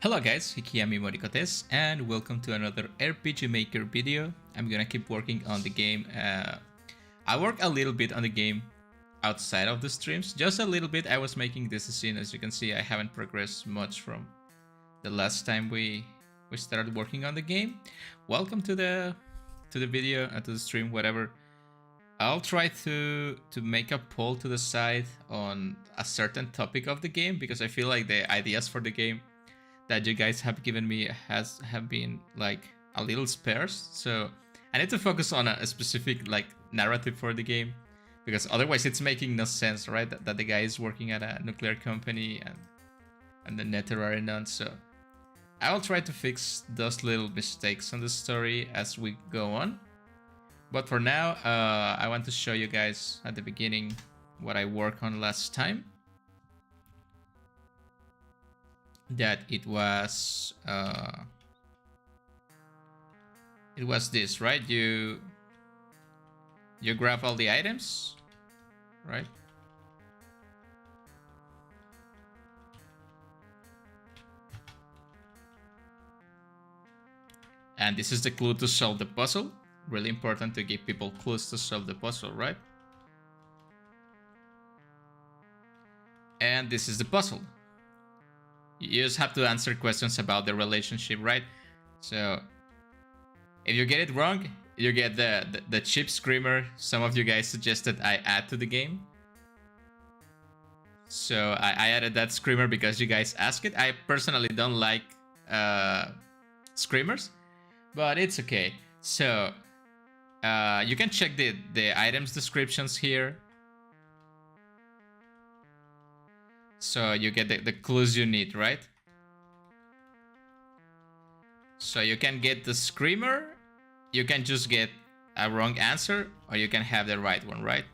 Hello guys, Hikiyami Morikotes, and welcome to another RPG Maker video. I'm gonna keep working on the game. I work a little bit on the game outside of the streams, just a little bit. I was making this scene. As you can see, I haven't progressed much from the last time we started working on the game. Welcome to the video, to the stream, whatever. I'll try to make a poll to the side on a certain topic of the game, because I feel like the ideas for the game that you guys have given me have been like a little sparse. So I need to focus on a specific like narrative for the game, because otherwise it's making no sense, right? That the guy is working at a nuclear company and the NTR Nun. So I will try to fix those little mistakes on the story as we go on. But for now, I want to show you guys at the beginning what I worked on last time. That it was this, right? You grab all the items, right? And this is the clue to solve the puzzle. Really important to give people clues to solve the puzzle, right? And this is the puzzle. You just have to answer questions about the relationship, right? So if you get it wrong, you get the cheap screamer some of you guys suggested I add to the game. So I added that screamer because you guys asked it. I personally don't like screamers, but it's okay. So you can check the items descriptions here. So you get the clues you need, right? So you can get the screamer, you can just get a wrong answer, or you can have the right one, right?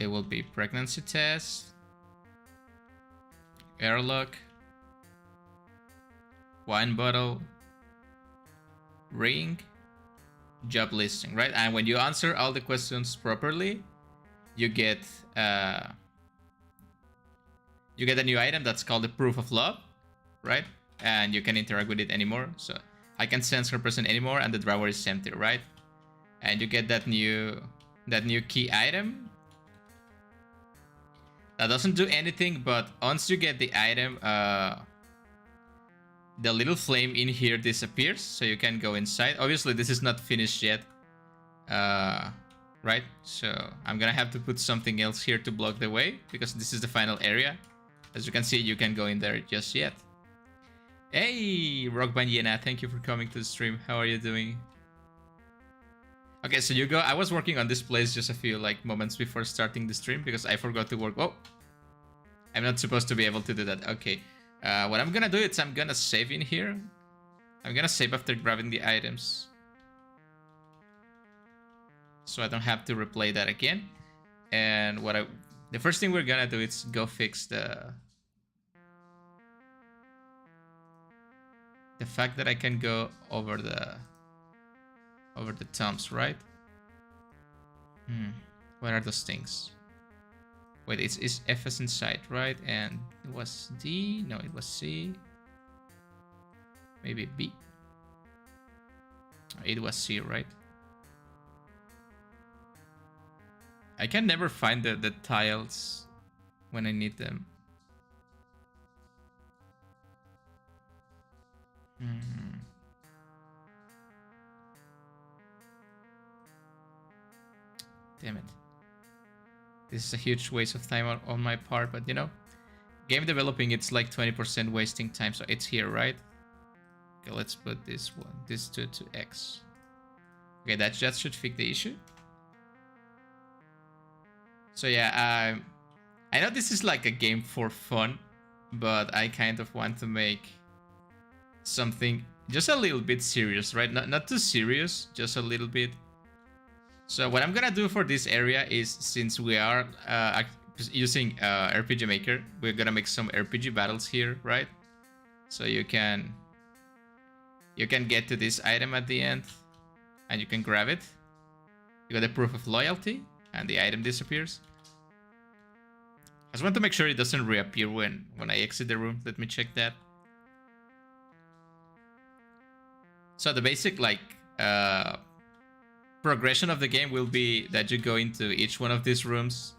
It will be pregnancy test, airlock, wine bottle, ring, job listing, right? And when you answer all the questions properly, you get a new item that's called the proof of love, right? And you can interact with it anymore. So I can sense her presence anymore, and the drawer is empty, right? And you get that new key item that doesn't do anything, but once you get the item, the little flame in here disappears, so you can go inside. Obviously this is not finished yet, right? So I'm gonna have to put something else here to block the way, because this is the final area. As you can see, you can't go in there just yet. Hey, Rock Banyena, thank you for coming to the stream. How are you doing? Okay, so you go. I was working on this place just a few like moments before starting the stream, because I forgot to work. Oh, I'm not supposed to be able to do that. Okay, what I'm gonna do is I'm gonna save in here. I'm gonna save after grabbing the items, so I don't have to replay that again. And the first thing we're gonna do is go fix the fact that I can go over the tombs, right? What are those things? Wait, it's F inside, right? And it was D? No, it was C. Maybe B. It was C, right? I can never find the tiles when I need them. Damn it. This is a huge waste of time on my part, but you know, game developing, it's like 20% wasting time, so it's here, right? Okay, let's put this two to X. Okay, that should fix the issue. So yeah, I know this is like a game for fun, but I kind of want to make something just a little bit serious, right? Not too serious, just a little bit. So what I'm gonna do for this area is, since we are using RPG Maker, we're gonna make some RPG battles here, right? So you can get to this item at the end, and you can grab it. You got the proof of loyalty, and the item disappears. I just want to make sure it doesn't reappear when I exit the room. Let me check that. So the basic like progression of the game will be that you go into each one of these rooms.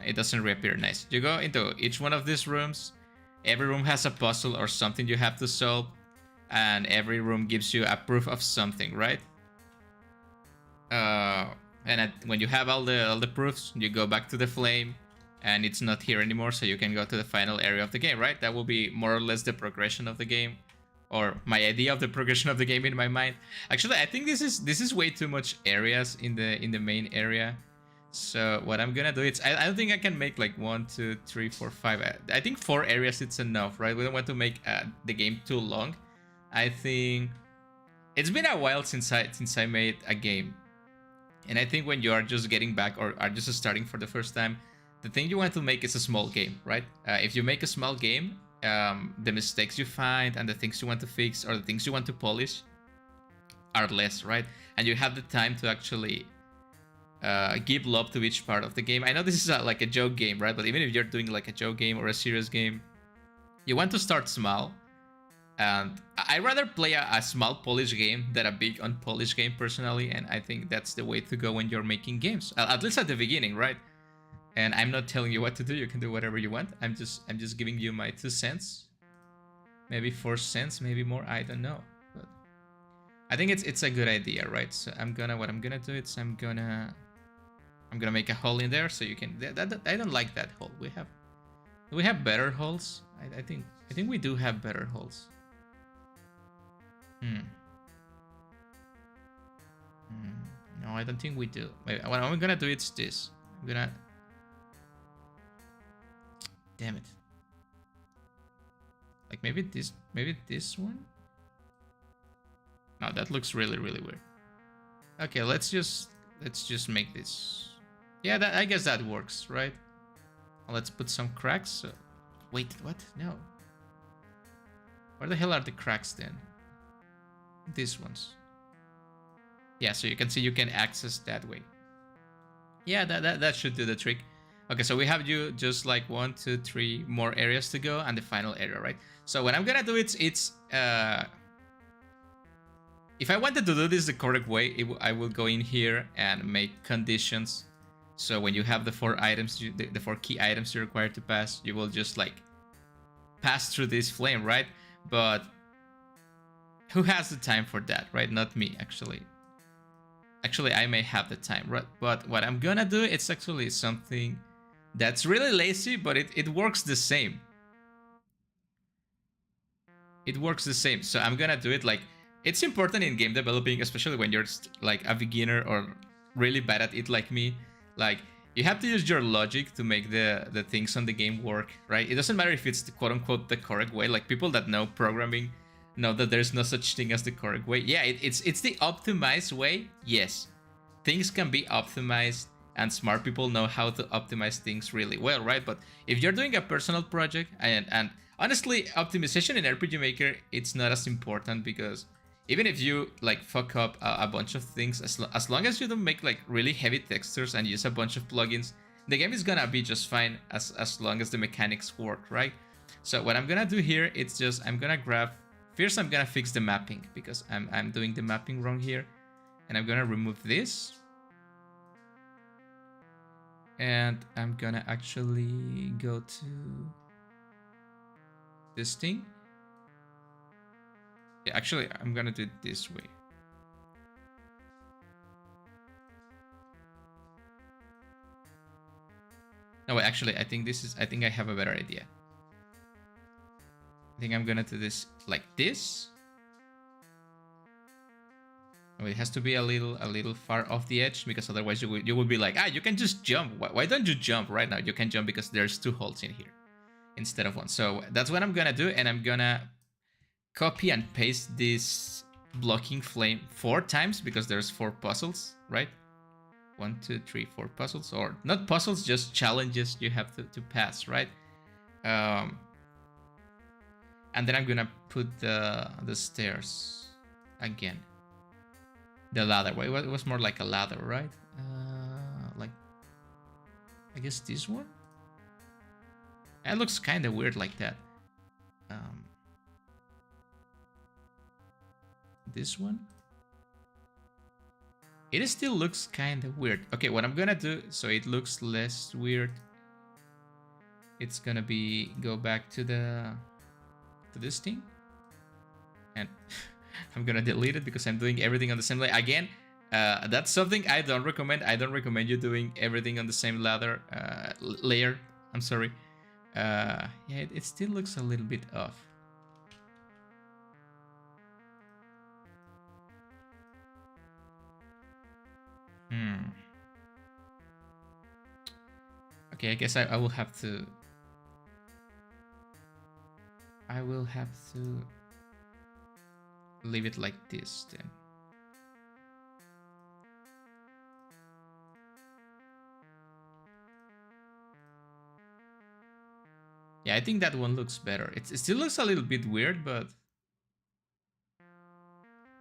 It doesn't reappear. Nice. You go into each one of these rooms. Every room has a puzzle or something you have to solve, and every room gives you a proof of something, right? When you have all the proofs, you go back to the flame, and it's not here anymore, so you can go to the final area of the game, right? That will be more or less the progression of the game, or my idea of the progression of the game in my mind. Actually, I think this is way too much areas in the main area. So what I'm gonna do is I don't think I can make like 1, 2, 3, 4, 5. I think 4 areas it's enough, right? We don't want to make the game too long. I think it's been a while since I made a game, and I think when you are just getting back or are just starting for the first time, the thing you want to make is a small game, right? If you make a small game, the mistakes you find and the things you want to fix or the things you want to polish are less, right? And you have the time to actually give love to each part of the game. I know this is like a joke game, right? But even if you're doing like a joke game or a serious game, you want to start small. And I rather play a small polished game than a big unpolished game personally. And I think that's the way to go when you're making games, at least at the beginning, right? And I'm not telling you what to do. You can do whatever you want. I'm just giving you my 2 cents, maybe 4 cents, maybe more. I don't know. But I think it's a good idea, right? So what I'm gonna do is I'm gonna make a hole in there so you can. I don't like that hole. Do we have better holes? I think we do have better holes. No, I don't think we do. What I'm gonna do is this. I'm gonna. Damn it. Like maybe this one. No, that looks really weird. Okay, let's just make this. Yeah, I guess that works, right? Let's put some cracks. Wait, what? No. Where the hell are the cracks then? These ones. Yeah, so you can see you can access that way. Yeah, that should do the trick. Okay, so we have you just like 1, 2, 3 more areas to go and the final area, right? So what I'm gonna do it's if I wanted to do this the correct way, I will go in here and make conditions. So when you have the 4 items, the 4 key items you're required to pass, you will just like pass through this flame, right? But who has the time for that, right? Not me, actually. Actually, I may have the time, right? But what I'm gonna do, it's actually something that's really lazy, but it works the same. It works the same. So I'm gonna do it like, it's important in game developing, especially when you're like a beginner or really bad at it like me. Like, you have to use your logic to make the things on the game work, right? It doesn't matter if it's the quote-unquote the correct way. Like, people that know programming know that there's no such thing as the correct way. Yeah, it's the optimized way. Yes, things can be optimized, and smart people know how to optimize things really well, right? But if you're doing a personal project, and honestly, optimization in RPG Maker, it's not as important, because even if you like fuck up a bunch of things, as long as you don't make like really heavy textures and use a bunch of plugins, the game is gonna be just fine as long as the mechanics work, right? So what I'm gonna do here, it's just I'm gonna grab. First, I'm gonna fix the mapping because I'm doing the mapping wrong here, and I'm gonna remove this, and I'm gonna actually go to this thing. Yeah, actually, I'm gonna do it this way. No, wait, actually, I think I have a better idea. I think I'm gonna do this like this. Oh, it has to be a little far off the edge, because otherwise you will be like, you can just jump. Why don't you jump right now? You can jump because there's 2 holes in here instead of 1. So that's what I'm gonna do, and I'm gonna copy and paste this blocking flame 4 times because there's 4 puzzles, right? 1, 2, 3, 4 puzzles, or not puzzles, just challenges you have to pass, right? And then I'm gonna put the stairs again. The ladder. Well, it was more like a ladder, right? Like, I guess this one. It looks kind of weird like that. This one? It still looks kind of weird. Okay, what I'm gonna do so it looks less weird, it's gonna be go back to this thing, and I'm gonna delete it because I'm doing everything on the same layer again. That's something I don't recommend. I don't recommend you doing everything on the same layer. I'm sorry. Yeah, it still looks a little bit off. Okay, I guess I will have to. I will have to leave it like this then. Yeah, I think that one looks better. It still looks a little bit weird, but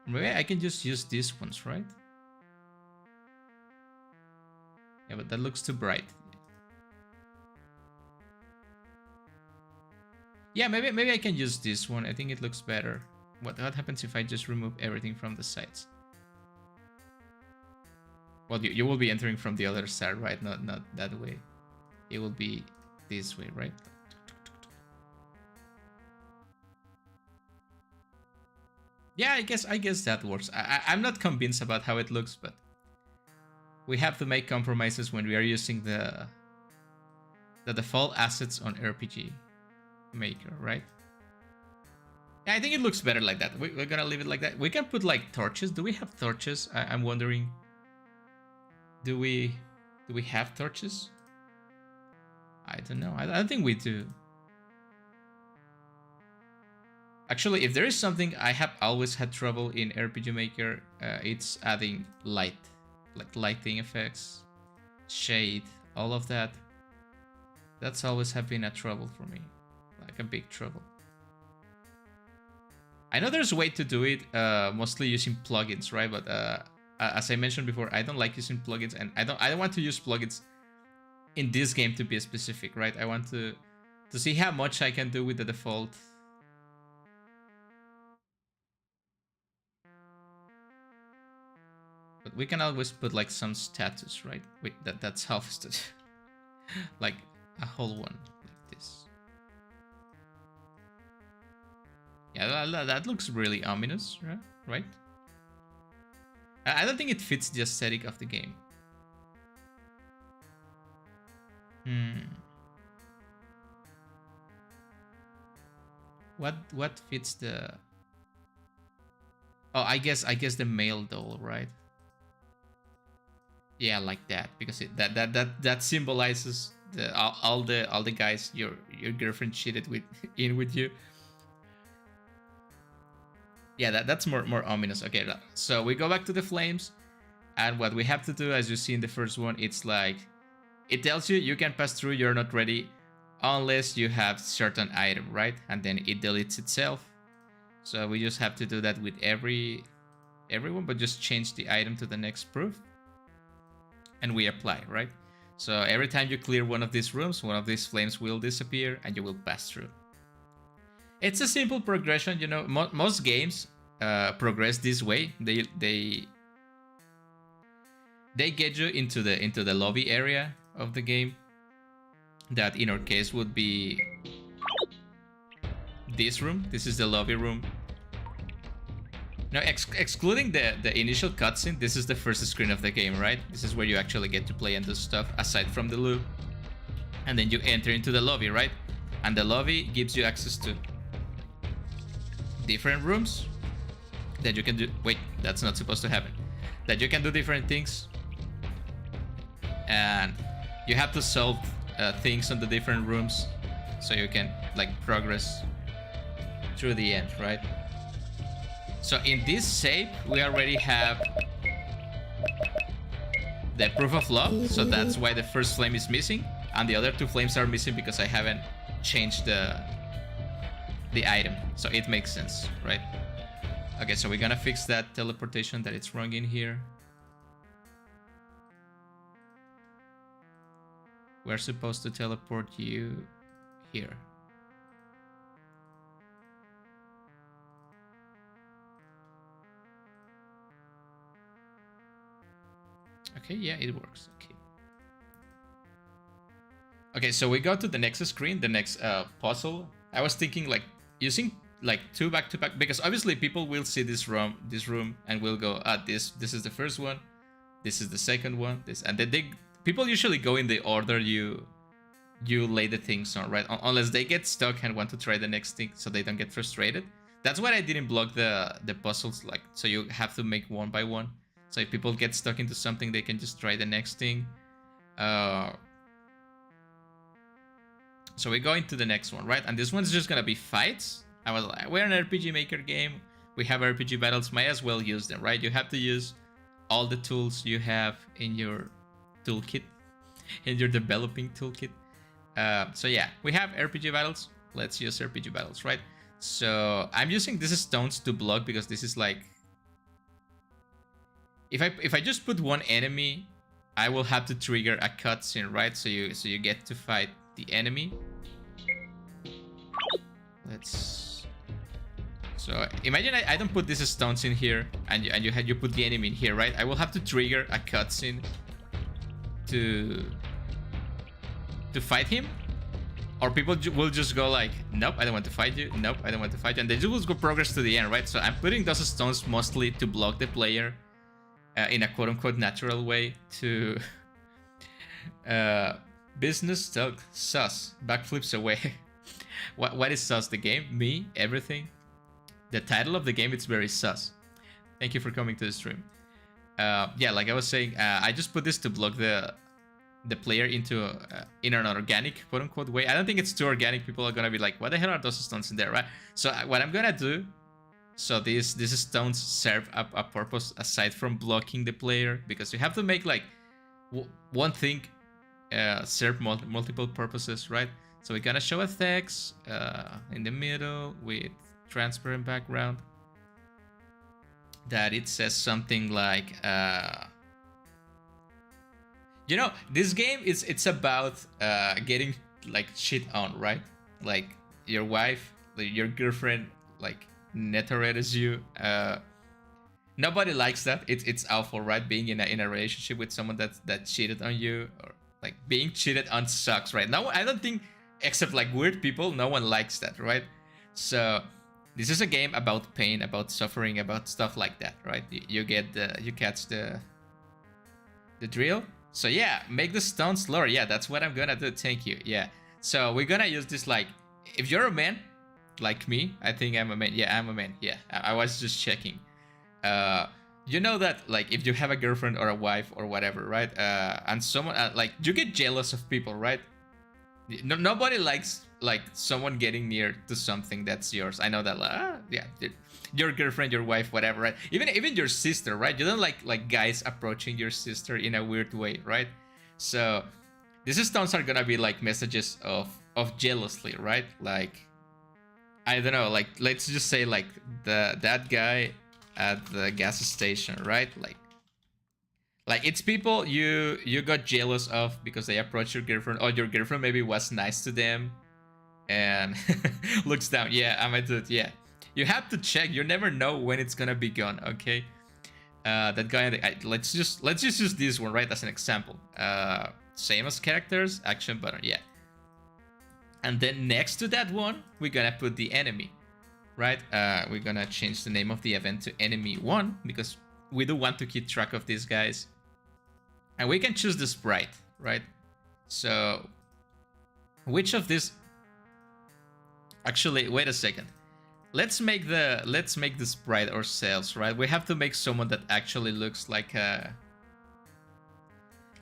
maybe I can just use these ones, right? Yeah, but that looks too bright. Yeah, maybe I can use this one. I think it looks better. What happens if I just remove everything from the sides? Well, you will be entering from the other side, right? Not that way. It will be this way, right? Yeah, I guess that works. I'm not convinced about how it looks, but we have to make compromises when we are using the default assets on RPG Maker, right? Yeah, I think it looks better like that. We're gonna leave it like that. We can put like torches. Do we have torches? I'm wondering. Do we have torches? I don't know. I don't think we do. Actually, if there is something I have always had trouble in RPG Maker, it's adding light, like lighting effects, shade, all of that. That's always have been a trouble for me, like a big trouble. I know there's a way to do it, mostly using plugins, right? But as I mentioned before, I don't like using plugins, and I don't want to use plugins in this game to be specific, right? I want to see how much I can do with the default. But we can always put like some status, right? Wait, that's harvested. Like a whole one, like this. Yeah, that looks really ominous, right? I don't think it fits the aesthetic of the game. What fits the? Oh, I guess the male doll, right? Yeah, like that, because that symbolizes all the guys your girlfriend cheated with with you. Yeah, that's more ominous. Okay, so we go back to the flames, and what we have to do, as you see in the first one, it's like it tells you can pass through. You're not ready unless you have certain item, right? And then it deletes itself. So we just have to do that with everyone, but just change the item to the next proof. And we apply, right? So every time you clear one of these rooms, one of these flames will disappear and you will pass through. It's a simple progression, you know. Most games progress this way. They get you into the lobby area of the game. That in our case would be this room. This is the lobby room. Now, excluding the initial cutscene, this is the first screen of the game, right? This is where you actually get to play and do stuff aside from the loop. And then you enter into the lobby, right? And the lobby gives you access to different rooms that you can do. Wait, that's not supposed to happen. That you can do different things. And you have to solve things on the different rooms so you can like progress through the end, right? So in this save, we already have the proof of love, so that's why the first flame is missing, and the other two flames are missing because I haven't changed the item, so it makes sense, right? Okay, so we're gonna fix that teleportation that it's wrong in here. We're supposed to teleport you here. Okay, yeah, it works. Okay. Okay, so we go to the next screen, the next puzzle. I was thinking like using like 2 back-to-back, because obviously people will see this room and will go, this is the first one, this is the second one, this, and then people usually go in the order you lay the things on, right? Unless they get stuck and want to try the next thing, so they don't get frustrated. That's why I didn't block the puzzles, like, so you have to make one by one. So if people get stuck into something, they can just try the next thing. So we go into the next one, right? And this one's just gonna be fights. I was like, we're an RPG Maker game. We have RPG battles, might as well use them, right? You have to use all the tools you have in your toolkit, in your developing toolkit. So yeah, we have RPG battles. Let's use RPG battles, right? So I'm using these stones to block because this is like, if I just put one enemy, I will have to trigger a cutscene, right? So you get to fight the enemy. So imagine I don't put these stones in here, and you put the enemy in here, right? I will have to trigger a cutscene to fight him, or people will just go like, nope, I don't want to fight you. Nope, I don't want to fight you, and they just will go progress to the end, right? So I'm putting those stones mostly to block the player in a quote-unquote natural way to business talk sus backflips away. What is sus? The game? Me? Everything? The title of the game, it's very sus. Thank you for coming to the stream. Yeah, like I was saying, I just put this to block the player into in an organic quote-unquote way. I don't think it's too organic. People are gonna be like, what the hell are those stones in there, right? So what I'm gonna do, so these stones serve a purpose aside from blocking the player, because you have to make like one thing serve multiple purposes, right? So we're gonna show a text in the middle with transparent background that it says something like, you know, this game it's about getting like shit on, right? Like your wife, your girlfriend, like netaredes you. Nobody likes that. It's awful, right? Being in a relationship with someone that cheated on you, or like being cheated on sucks, right? No, I don't think, except like weird people, no one likes that, right? So this is a game about pain, about suffering, about stuff like that, right? You catch the drill. So yeah, make the stones lower. Yeah, that's what I'm gonna do. Thank you. Yeah. So we're gonna use this, like, if you're a man, like me, I think I'm a man. Yeah, I'm a man. Yeah, I was just checking. You know that, like, if you have a girlfriend or a wife or whatever, right? And someone, like, you get jealous of people, right? Nobody likes, like, someone getting near to something that's yours. I know that, yeah, your girlfriend, your wife, whatever, right? Even your sister, right? You don't like guys approaching your sister in a weird way, right? So these stones are gonna be like messages of jealousy, right? Like, I don't know, like, let's just say like that guy at the gas station, right? Like it's people you got jealous of because they approached your girlfriend, or your girlfriend maybe was nice to them and looks down. Yeah, I'm a dude. Yeah, you have to check. You never know when it's gonna be gone. Okay, that guy. Let's just use this one, right, as an example. Same as characters, action button. Yeah, and then next to that one, we're gonna put the enemy, right? We're gonna change the name of the event to enemy 1 because we do want to keep track of these guys. And we can choose the sprite, right? So which of these, actually, wait a second. Let's make the sprite ourselves, right? We have to make someone that actually looks like a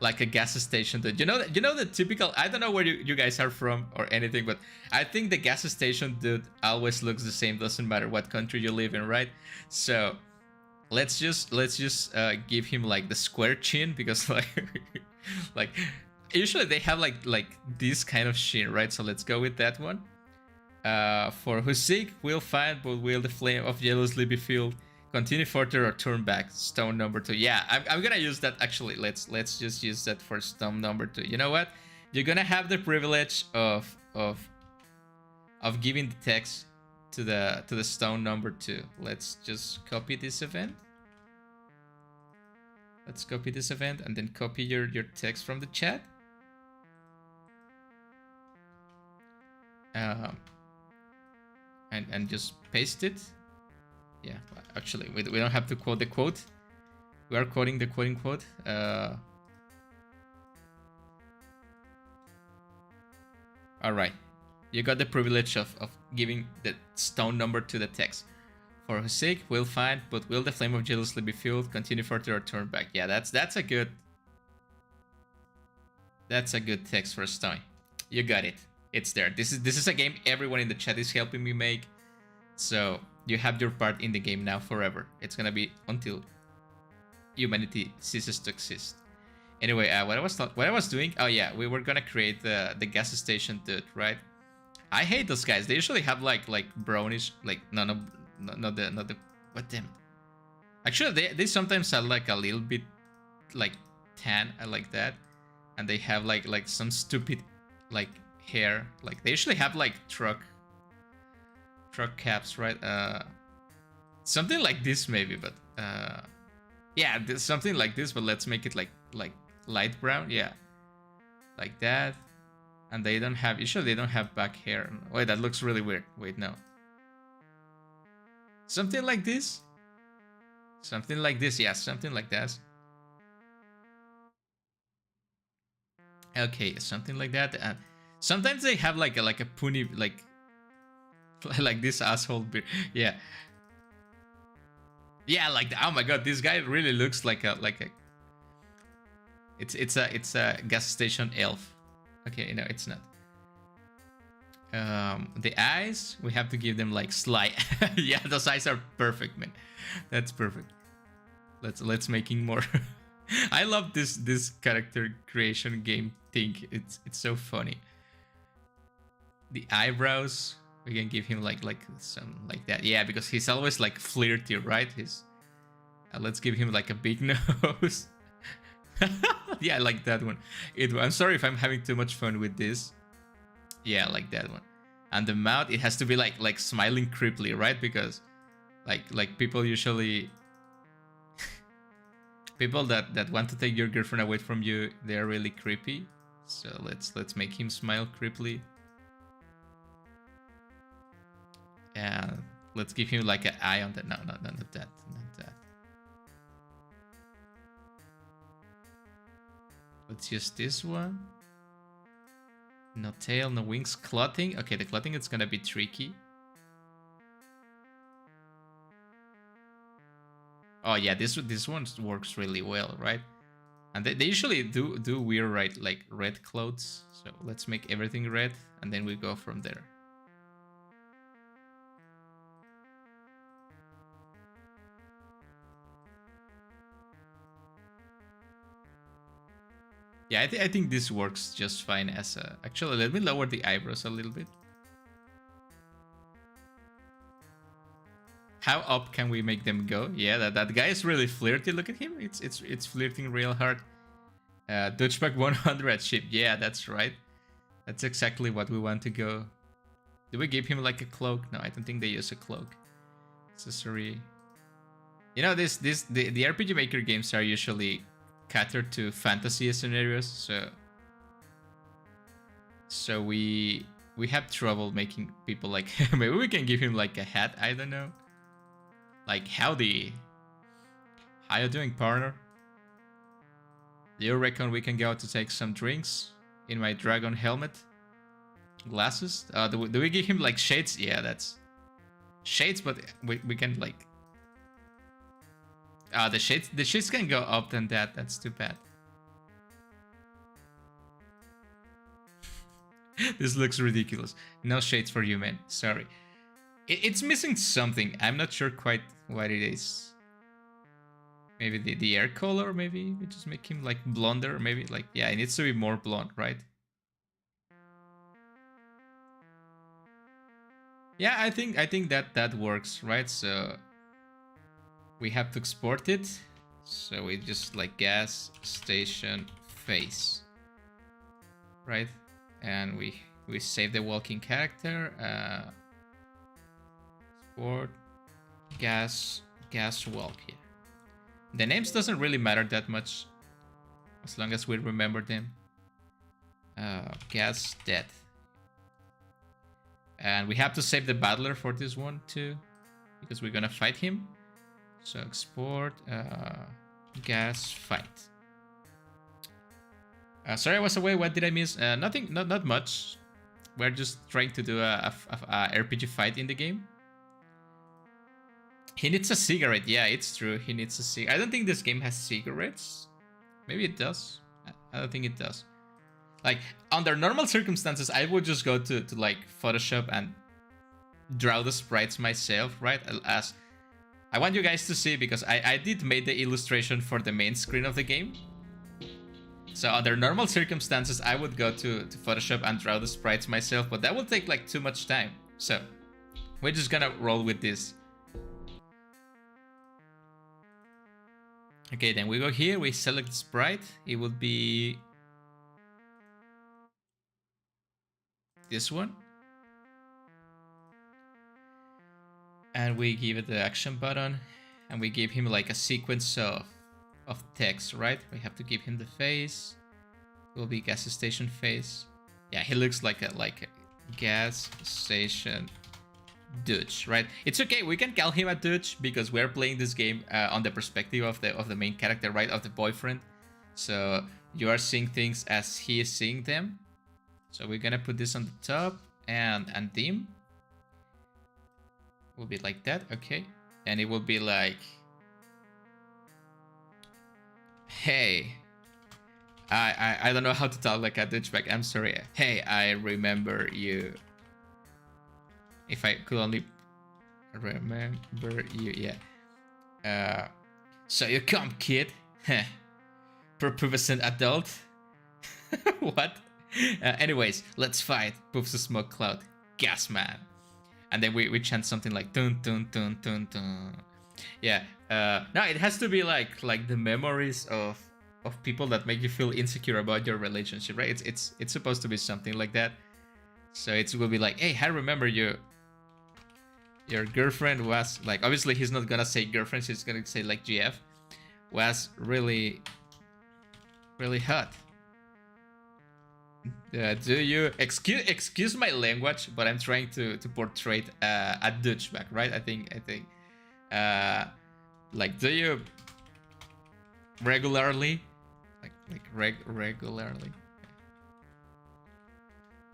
gas station dude. You know the typical, I don't know where you guys are from or anything, but I think the gas station dude always looks the same, doesn't matter what country you live in, right? So let's just give him like the square chin, because like usually they have like this kind of chin, right? So let's go with that one. For whose sake we'll fight, but will the flame of jealously be filled? Continue further or turn back. Stone number 2. Yeah, I'm gonna use that actually. Let's just use that for stone number 2. You know what? You're gonna have the privilege of of giving the text to the stone number 2. Let's just copy this event. Let's copy this event and then copy your text from the chat. And just paste it. Yeah, actually, we don't have to quote the quote. We are quoting the quoting quote. All right, you got the privilege of giving the stone number to the text. For whose sake we'll find, but will the flame of jealousy be fueled? Continue further or turn back. Yeah, that's a good. That's a good text for a stone. You got it. It's there. This is a game everyone in the chat is helping me make. So you have your part in the game now forever. It's gonna be until humanity ceases to exist. Anyway, what I was doing. Oh yeah, we were gonna create the gas station dude, right? I hate those guys. They usually have like brownish, like not the what them. Actually, they sometimes are like a little bit like tan. I like that, and they have like some stupid like hair. Like they usually have like truck caps, right? Something like this maybe, but yeah, something like this. But let's make it like light brown. Yeah, like that. And they don't have, usually they don't have back hair. Wait, that looks really weird. Wait, no. Something like this? Something like this, yeah, something like that. Okay, something like that. And sometimes they have like a puny, like this asshole beard. Yeah. Yeah, like, oh my god, this guy really looks like a it's a gas station elf. Okay, no, it's not. The eyes, we have to give them like sly. Yeah, those eyes are perfect, man. That's perfect. Let's making more. I love this character creation game thing. It's so funny. The eyebrows, we can give him like some like that. Yeah, because he's always like flirty, right? Let's give him like a big nose. Yeah, I like that one. I'm sorry if I'm having too much fun with this. Yeah, I like that one. And the mouth, it has to be like smiling creepily, right? Because like people usually people that want to take your girlfriend away from you, they're really creepy. So let's make him smile creepily. And let's give him like an eye on that. No, not that. Let's use this one. No tail, no wings. Clothing. Okay, the clothing is gonna be tricky. Oh yeah, this one works really well, right? And they usually do wear right like red clothes. So let's make everything red, and then we go from there. Yeah, I think this works just fine as a... Actually, let me lower the eyebrows a little bit. How up can we make them go? Yeah, that guy is really flirty. Look at him. It's flirting real hard. Dutchback 100 ship. Yeah, that's right. That's exactly what we want to go. Do we give him like a cloak? No, I don't think they use a cloak. Accessory. You know, the RPG Maker games are usually catered to fantasy scenarios, so we have trouble making people like maybe we can give him like a hat. I don't know, like howdy, how you doing, partner? Do you reckon we can go to take some drinks in my dragon helmet? Glasses? Do we give him like shades? Yeah, that's shades, but we can like the shades can go up than that. That's too bad. This looks ridiculous. No shades for you, man. Sorry. It's missing something. I'm not sure quite what it is. Maybe the hair color, maybe we just make him like blonder, maybe like, yeah, it needs to be more blonde, right? Yeah, I think that works, right? So we have to export it. So we just like gas station face, right? and we save the walking character. Sport, gas walk here. The names doesn't really matter that much as long as we remember them. Gas death. And we have to save the battler for this one too, because we're gonna fight him. So export, gas fight. Sorry I was away, what did I miss? Nothing, not much. We're just trying to do a RPG fight in the game. He needs a cigarette, yeah, it's true, he needs a cigarette. I don't think this game has cigarettes. Maybe it does. I don't think it does. Like, under normal circumstances, I would just go to like Photoshop and draw the sprites myself, right? As I want you guys to see, because I did make the illustration for the main screen of the game. So under normal circumstances, I would go to Photoshop and draw the sprites myself, but that would take like too much time. So we're just gonna roll with this. Okay, then we go here, we select sprite. It would be this one. And we give it the action button, and we give him like a sequence of text, right? We have to give him the face. It will be gas station face. Yeah, he looks like a gas station douche, right? It's okay, we can call him a douche because we're playing this game on the perspective of the main character, right? Of the boyfriend. So you are seeing things as he is seeing them. So we're gonna put this on the top and dim. Will be like that, okay? And it will be like, hey, I don't know how to talk like a douchebag. I'm sorry. Hey, I remember you. If I could only remember you, yeah. So you come, kid. Prepubescent adult. What? Anyways, let's fight. Poofs a smoke cloud. Gas man. And then we chant something like dun dun dun dun dun. Yeah. No, it has to be like the memories of people that make you feel insecure about your relationship, right? It's supposed to be something like that. So it will be like, hey, I remember you. Your girlfriend was like, obviously he's not gonna say girlfriend, he's gonna say like GF, was really hot. Do you excuse my language, but I'm trying to portray a douchebag, right? I think like, do you regularly regularly?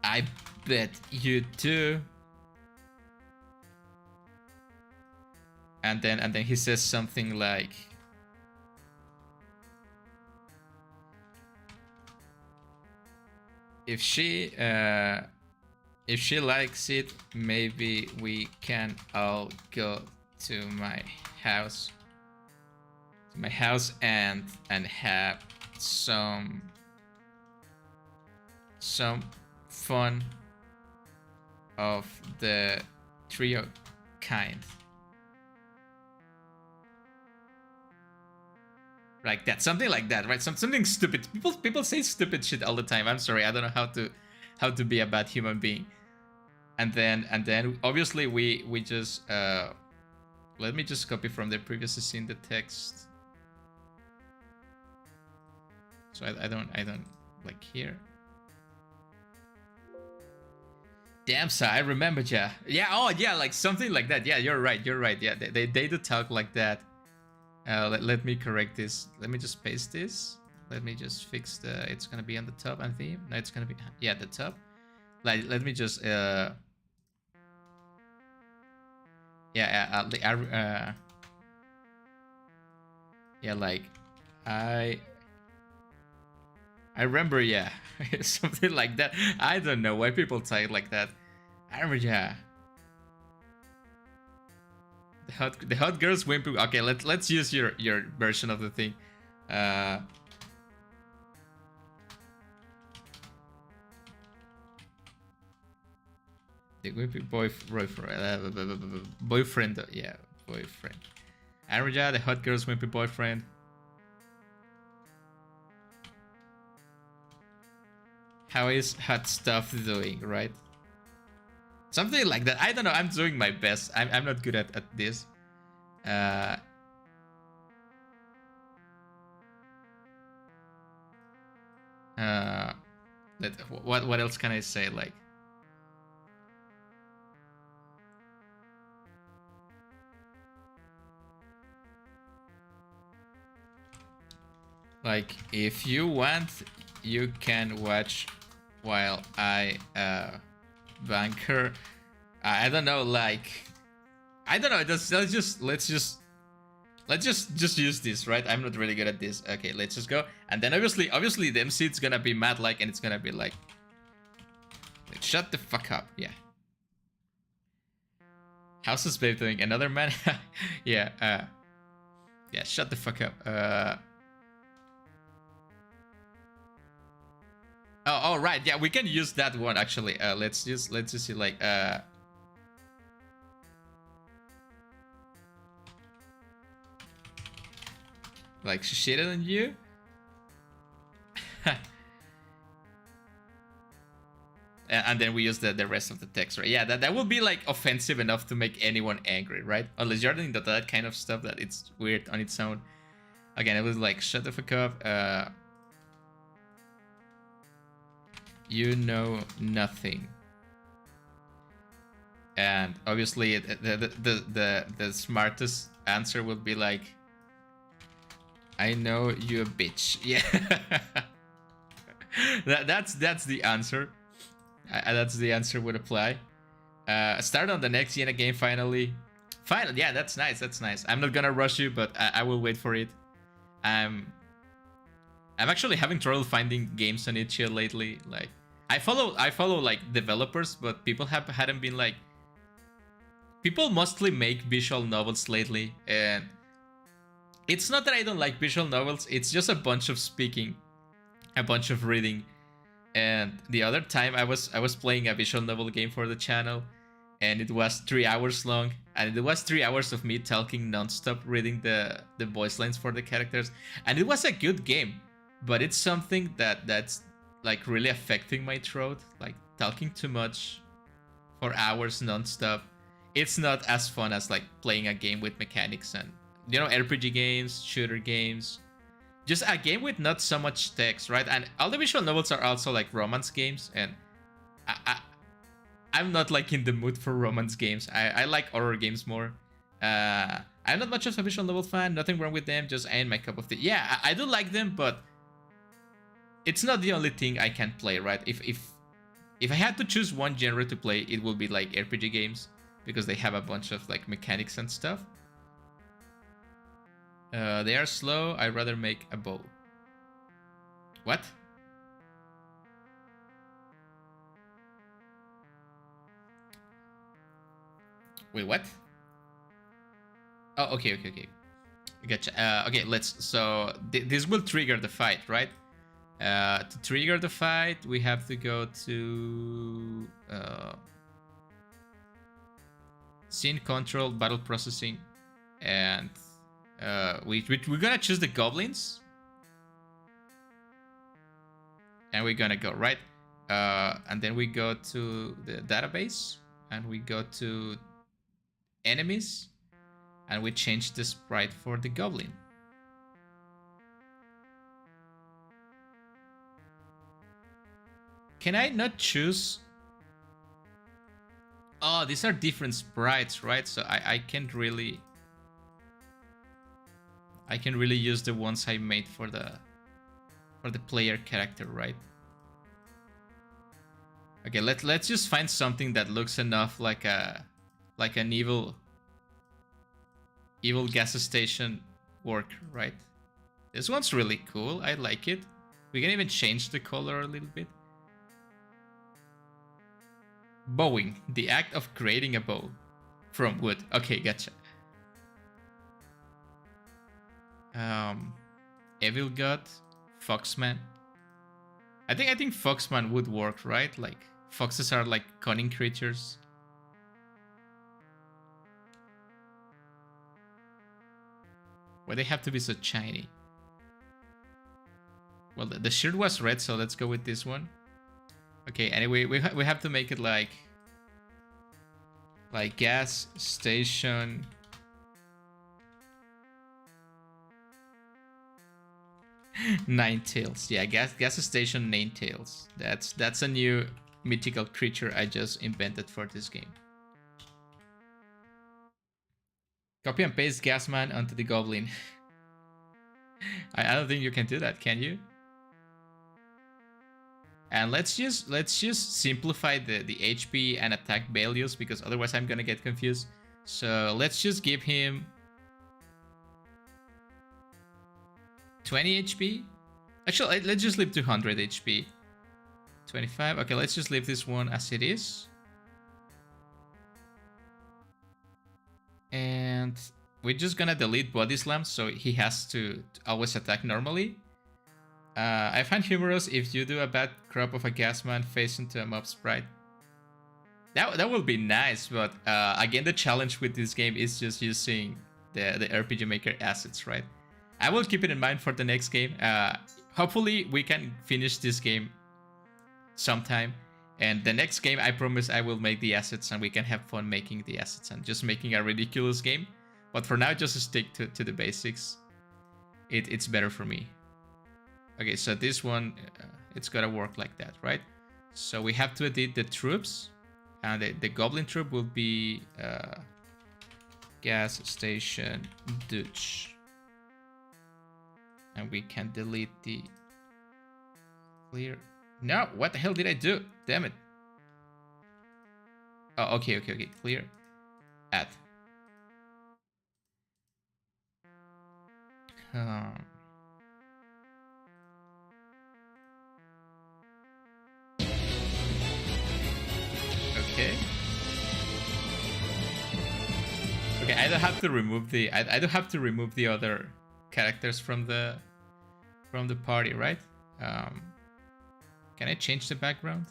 I bet you do. And then he says something like, if she likes it, maybe we can all go to my house and have some fun of the trio kind. Like that, something like that, right? Something stupid. People say stupid shit all the time. I'm sorry, I don't know how to be a bad human being. And then obviously we just let me just copy from the previous scene the text. So I don't like here. Damn, sir, I remembered ya. Yeah, oh yeah, like something like that. Yeah, you're right. Yeah, they do talk like that. Let me correct this. Let me just paste this. Let me just fix the. It's gonna be on the top, and theme. No, it's gonna be the top. Like, let me just yeah, like I remember, yeah, something like that. I don't know why people say it like that. I remember, yeah. The hot girls wimpy. Okay, let's use your version of the thing. The wimpy boyfriend. Yeah, boyfriend. Arja, the hot girls wimpy boyfriend. How is hot stuff doing, right? Something like that. I don't know. I'm doing my best. I'm not good at this. Uh, uh, what else can I say? Like if you want, you can watch while I banker. I don't know. Like I don't know. Let's just use this, right? I'm not really good at this. Okay, let's just go. And then obviously the MC is gonna be mad, like, and it's gonna be like shut the fuck up. Yeah. How's this babe doing? Another man? Yeah. Yeah. Shut the fuck up. Oh, right. Yeah, we can use that one actually. Let's just see like she shitted on you. And then we use the rest of the text, right? Yeah, that will be like offensive enough to make anyone angry, right? Unless you're doing that kind of stuff that it's weird on its own. Again, it was like shut the fuck up. You know nothing. And obviously the smartest answer would be like, I know you a bitch. Yeah. that's the answer. That's the answer would apply. Start on the next Yena game finally. Yeah, that's nice. That's nice. I'm not gonna rush you, but I will wait for it. I'm actually having trouble finding games on itch.io lately. Like I follow like developers, but people hadn't been like. People mostly make visual novels lately, and it's not that I don't like visual novels. It's just a bunch of speaking, a bunch of reading. And the other time I was playing a visual novel game for the channel, and it was 3 hours long, and it was 3 hours of me talking nonstop, reading the voice lines for the characters, and it was a good game, but it's something that's like really affecting my throat, like talking too much for hours nonstop. It's not as fun as like playing a game with mechanics and RPG games, shooter games. Just a game with not so much text, right? And all the visual novels are also like romance games, and I'm not like in the mood for romance games. I like horror games more. I'm not much of a visual novel fan. Nothing wrong with them. Just ain't my cup of tea. Yeah, I do like them, but it's not the only thing I can play, right? If I had to choose one genre to play, it would be like RPG games, because they have a bunch of like mechanics and stuff. They are slow. I'd rather make a bow. What? Wait, what? Oh, okay. Gotcha. Okay, so this will trigger the fight, right? To trigger the fight, we have to go to scene control, battle processing, and we're gonna choose the goblins, and we're gonna go right, and then we go to the database, and we go to enemies, and we change the sprite for the goblin. Can I not choose? Oh, these are different sprites, right? So I can't really use the ones I made for the player character, right? Okay, let's just find something that looks enough like an evil gas station worker, right? This one's really cool. I like it. We can even change the color a little bit. Bowing, the act of creating a bow from wood. Okay, gotcha. Evil God, Foxman. I think Foxman would work, right? Like foxes are like cunning creatures. Why they have to be so shiny? Well, the shirt was red, so let's go with this one. Okay, anyway, we have to make it like gas station. Nine tails. Yeah, gas station nine tails. That's a new mythical creature I just invented for this game. Copy and paste Gasman onto the goblin. I don't think you can do that, can you? And let's just simplify the HP and attack values, because otherwise I'm gonna get confused. So let's just give him 20 HP. Actually, let's just leave 200 HP. 25. Okay, let's just leave this one as it is. And we're just gonna delete body slam, so he has to always attack normally. I find humorous if you do a bad crop of a gasman face into a mob sprite. That will be nice, but again, the challenge with this game is just using the RPG Maker assets, right? I will keep it in mind for the next game. Hopefully, we can finish this game sometime. And the next game, I promise I will make the assets and we can have fun making the assets and just making a ridiculous game. But for now, just stick to the basics. It's better for me. Okay, so this one, it's gotta work like that, right? So we have to edit the troops. And the goblin troop will be gas station Dutch. And we can delete the clear. No, what the hell did I do? Damn it. Oh, okay. Clear. Add. Okay. Okay, I don't have to remove the I don't have to remove the other characters from the party, right? Can I change the background?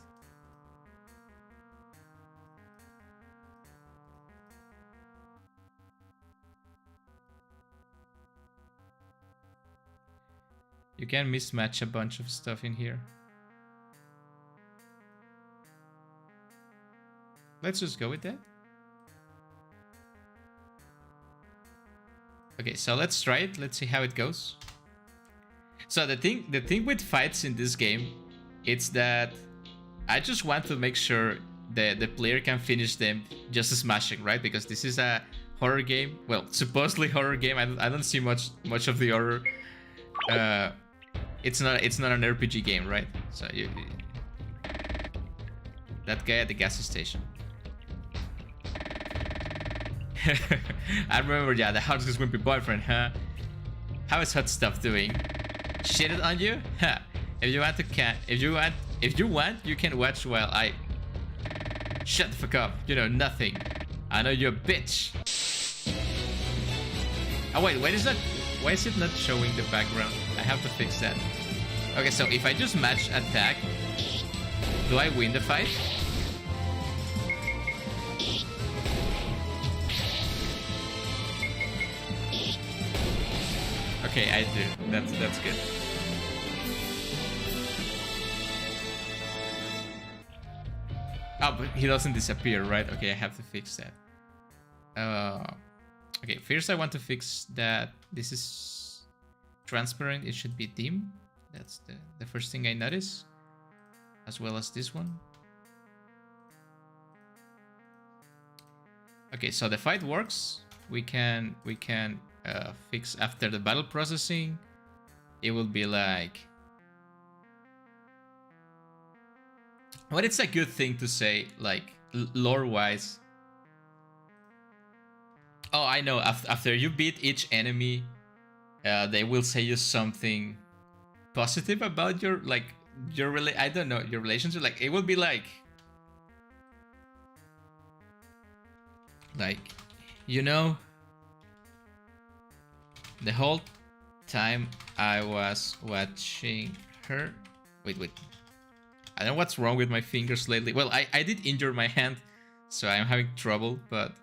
You can mismatch a bunch of stuff in here. Let's just go with that. Okay, so let's try it. Let's see how it goes. So the thing with fights in this game, it's that I just want to make sure that the player can finish them just smashing, right? Because this is a horror game. Well, supposedly horror game. I don't see much of the horror. It's not an RPG game, right? So that guy at the gas station. I remember, yeah, the hot wimpy boyfriend, huh? How is hot stuff doing? Shitted on you? Huh. If you want, you can watch while I shut the fuck up. You know nothing. I know you're a bitch. Oh wait, why is it not showing the background? I have to fix that. Okay, so if I just match attack, do I win the fight? Okay, I do. That's good. Oh, but he doesn't disappear, right? Okay, I have to fix that. Okay, first I want to fix that this is transparent. It should be dim. That's the first thing I notice. As well as this one. Okay, so the fight works. We can fix after the battle processing. It will be like, what it's a good thing to say, like lore wise. Oh, I know. After you beat each enemy, they will say you something positive about your I don't know, your relationship. Like it will be like you know, the whole time I was watching her. Wait. I don't know what's wrong with my fingers lately. Well, I did injure my hand, so I'm having trouble, but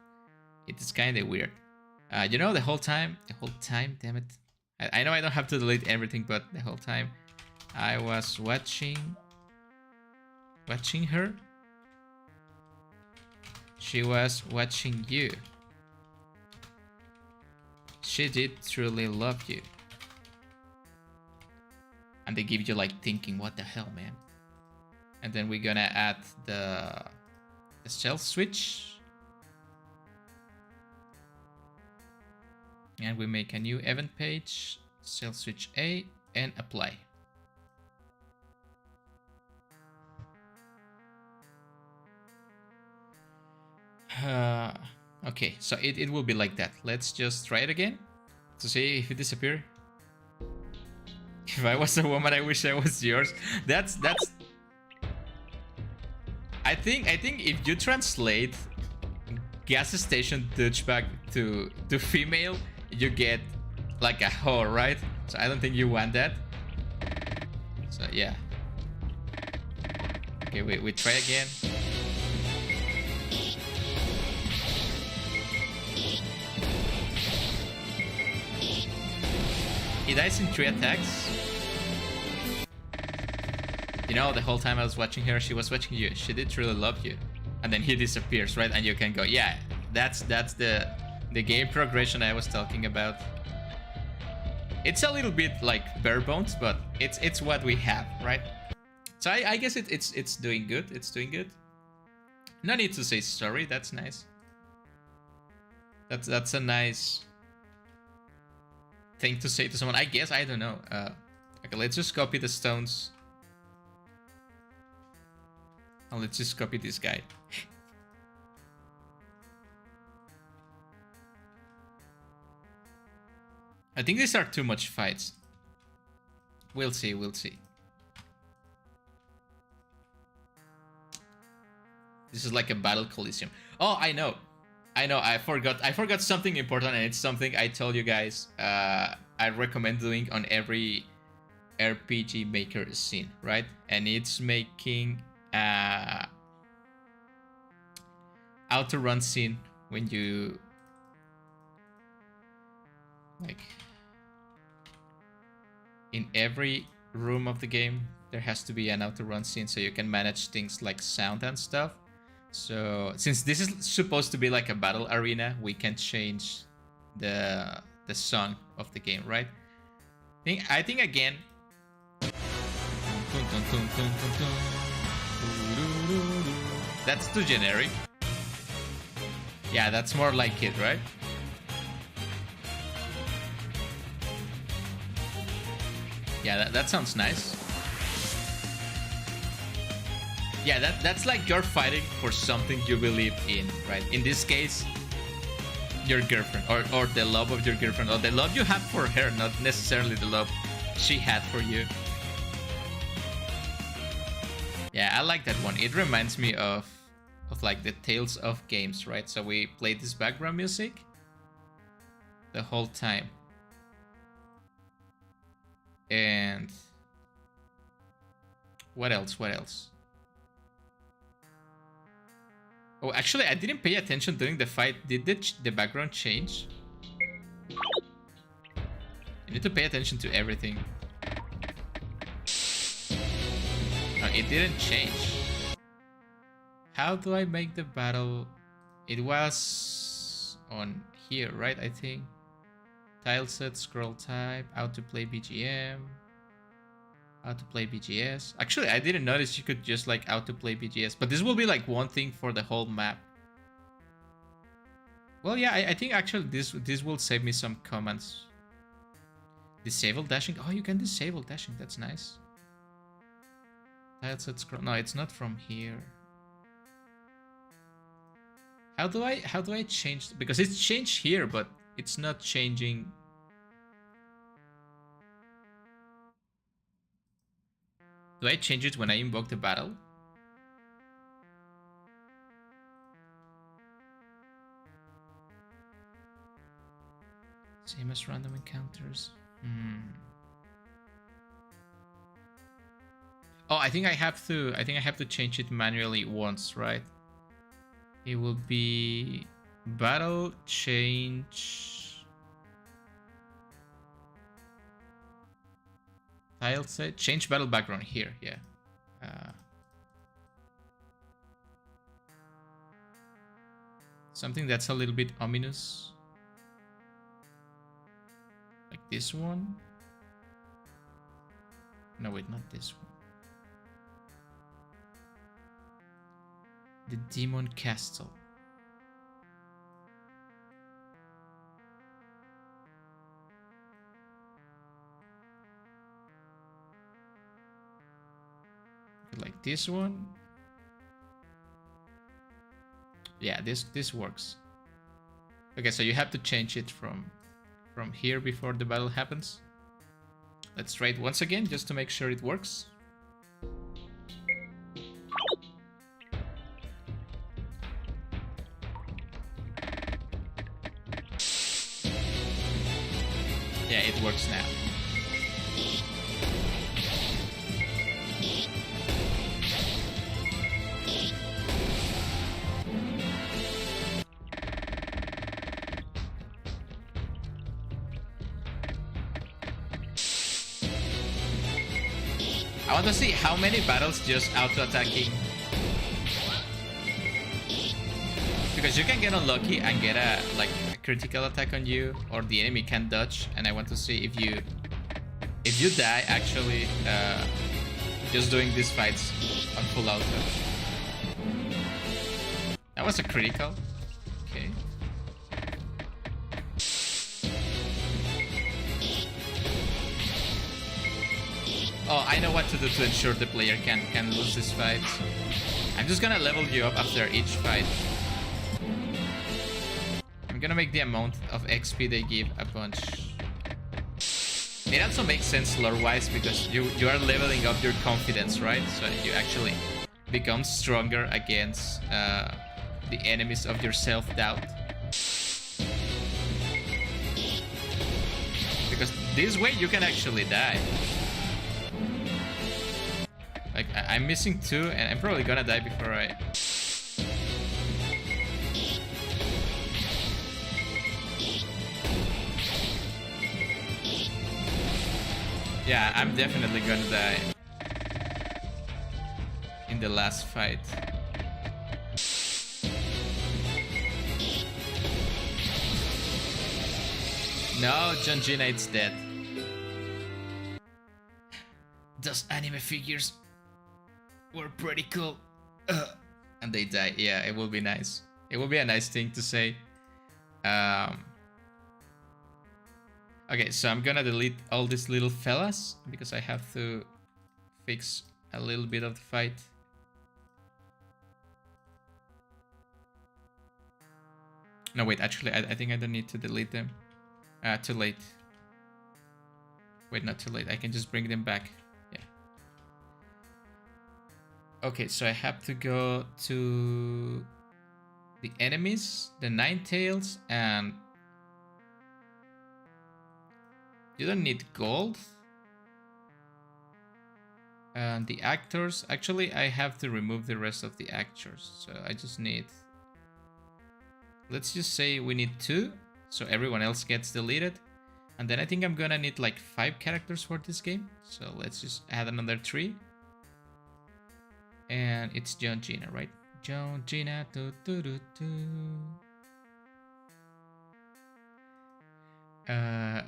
it is kind of weird. You know, the whole time, damn it. I know I don't have to delete everything, but the whole time I was watching Watching her? She was watching you. She did truly love you. And they give you like thinking, what the hell, man? And then we're gonna add the stealth switch. And we make a new event page, stealth switch A, and apply. Okay, so it will be like that. Let's just try it again to see if it disappears. If I was a woman, I wish I was yours. That's. I think if you translate gas station douchebag to female, you get like a whore, right? So I don't think you want that. So yeah. Okay, we try again. He dies in 3 attacks. You know, the whole time I was watching her, she was watching you. She did really love you. And then he disappears, right? And you can go, yeah, that's the game progression I was talking about. It's a little bit like bare bones, but it's what we have, right? So I guess it's doing good. It's doing good. No need to say sorry. That's nice. That's a nice thing to say to someone. I guess, I don't know. Okay, let's just copy the stones. And let's just copy this guy. I think these are too much fights. We'll see, we'll see. This is like a battle coliseum. Oh, I know. I forgot something important, and it's something I told you guys I recommend doing on every RPG maker scene, right? And it's making auto run scene when you like in every room of the game there has to be an auto run scene so you can manage things like sound and stuff. So since this is supposed to be like a battle arena, we can change the song of the game, right? I think again. That's too generic. Yeah, that's more like it, right? Yeah, that sounds nice. Yeah, that's like you're fighting for something you believe in, right? In this case, your girlfriend, or the love of your girlfriend, or the love you have for her, not necessarily the love she had for you. Yeah, I like that one. It reminds me of like the Tales of games, right? So we played this background music the whole time. And what else? What else? Oh, actually, I didn't pay attention during the fight. Did the background change? You need to pay attention to everything. No, it didn't change. How do I make the battle? It was on here, right? I think. Tile set, scroll type, how to play BGM, how to play BGS. Actually, I didn't notice you could just like how to play BGS, but this will be like one thing for the whole map. Well, yeah, I think actually this will save me some commands. Disable dashing. Oh, you can disable dashing. That's nice. Tile set, scroll. No, it's not from here. How do I change? Because it's changed here, but it's not changing. Do I change it when I invoke the battle? Same as random encounters. Oh, I think I have to change it manually once, right? It will be battle change tile set change battle background here. Yeah. Something that's a little bit ominous. Like this one. No, wait, not this one. The Demon Castle. Like this one. Yeah, this works. Okay, so you have to change it from here before the battle happens. Let's try it once again just to make sure it works. Yeah, it works now. I want to see how many battles just auto-attacking. Because you can get unlucky and get a critical attack on you, or the enemy can dodge, and I want to see if you die actually just doing these fights on full auto. That was a critical. Okay. Oh, I know what to do to ensure the player can lose this fight. I'm just gonna level you up after each fight. I'm gonna make the amount of XP they give a bunch. It also makes sense lore-wise because you are leveling up your confidence, right? So you actually become stronger against the enemies of your self-doubt. Because this way you can actually die. Like, I'm missing 2 and I'm probably gonna die before I... Yeah, I'm definitely gonna die in the last fight. No, John Gina, it's dead. Those anime figures were pretty cool. And they die. Yeah, it will be nice. It will be a nice thing to say. Okay, so I'm gonna delete all these little fellas because I have to fix a little bit of the fight. No, wait, actually, I think I don't need to delete them. Too late. Wait, not too late. I can just bring them back. Yeah. Okay, so I have to go to the enemies, the Ninetales, and you don't need gold. And the actors, actually I have to remove the rest of the actors. So I just need, let's just say we need 2. So everyone else gets deleted. And then I think I'm gonna need like 5 characters for this game. So let's just add another 3. And it's John Gina, right? John Gina.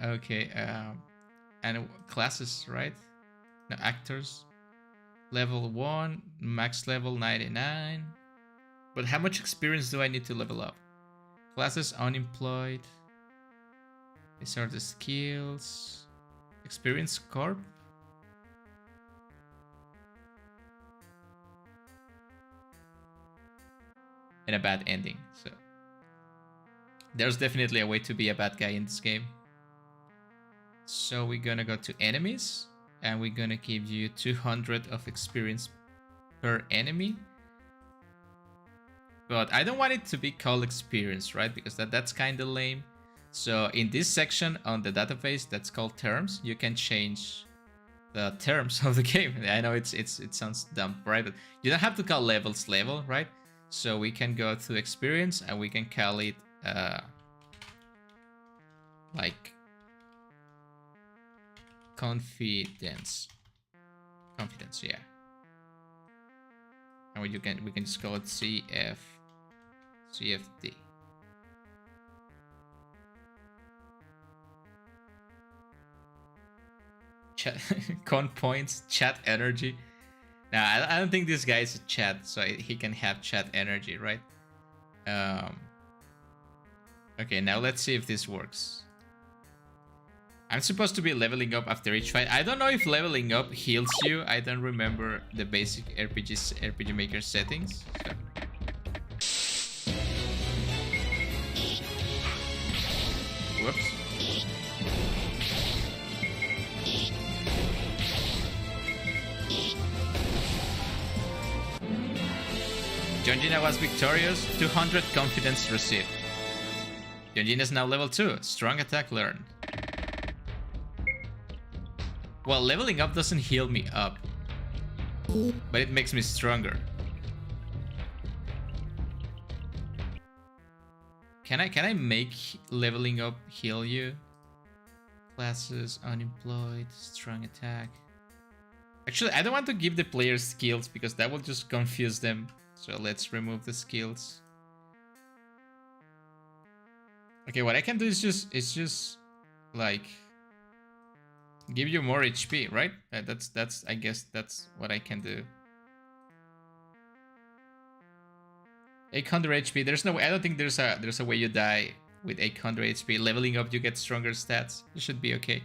Okay. And classes, right? No, actors. Level 1, max level 99. But how much experience do I need to level up? Classes unemployed. These are the skills. Experience corp. And a bad ending. So there's definitely a way to be a bad guy in this game. So we're gonna go to enemies. And we're gonna give you 200 of experience per enemy. But I don't want it to be called experience, right? Because that's kind of lame. So in this section on the database that's called terms, you can change the terms of the game. I know it sounds dumb, right? But you don't have to call levels level, right? So we can go to experience and we can call it like confidence, yeah. And we can just call it CFD. chat con points, chat energy. Now I don't think this guy is a chat, so he can have chat energy, right? Okay, now let's see if this works. I'm supposed to be leveling up after each fight. I don't know if leveling up heals you. I don't remember the basic RPG Maker settings. So. Whoops. Jongina was victorious. 200 confidence received. Jongina is now level 2. Strong attack learned. Well, leveling up doesn't heal me up, but it makes me stronger. Can I make leveling up heal you? Classes, unemployed, strong attack. Actually, I don't want to give the players skills because that will just confuse them. So let's remove the skills. Okay, what I can do is just like give you more HP, right? That's I guess that's what I can do. 800 HP. There's no way. I don't think there's a way you die with 800 HP. Leveling up, you get stronger stats. It should be okay.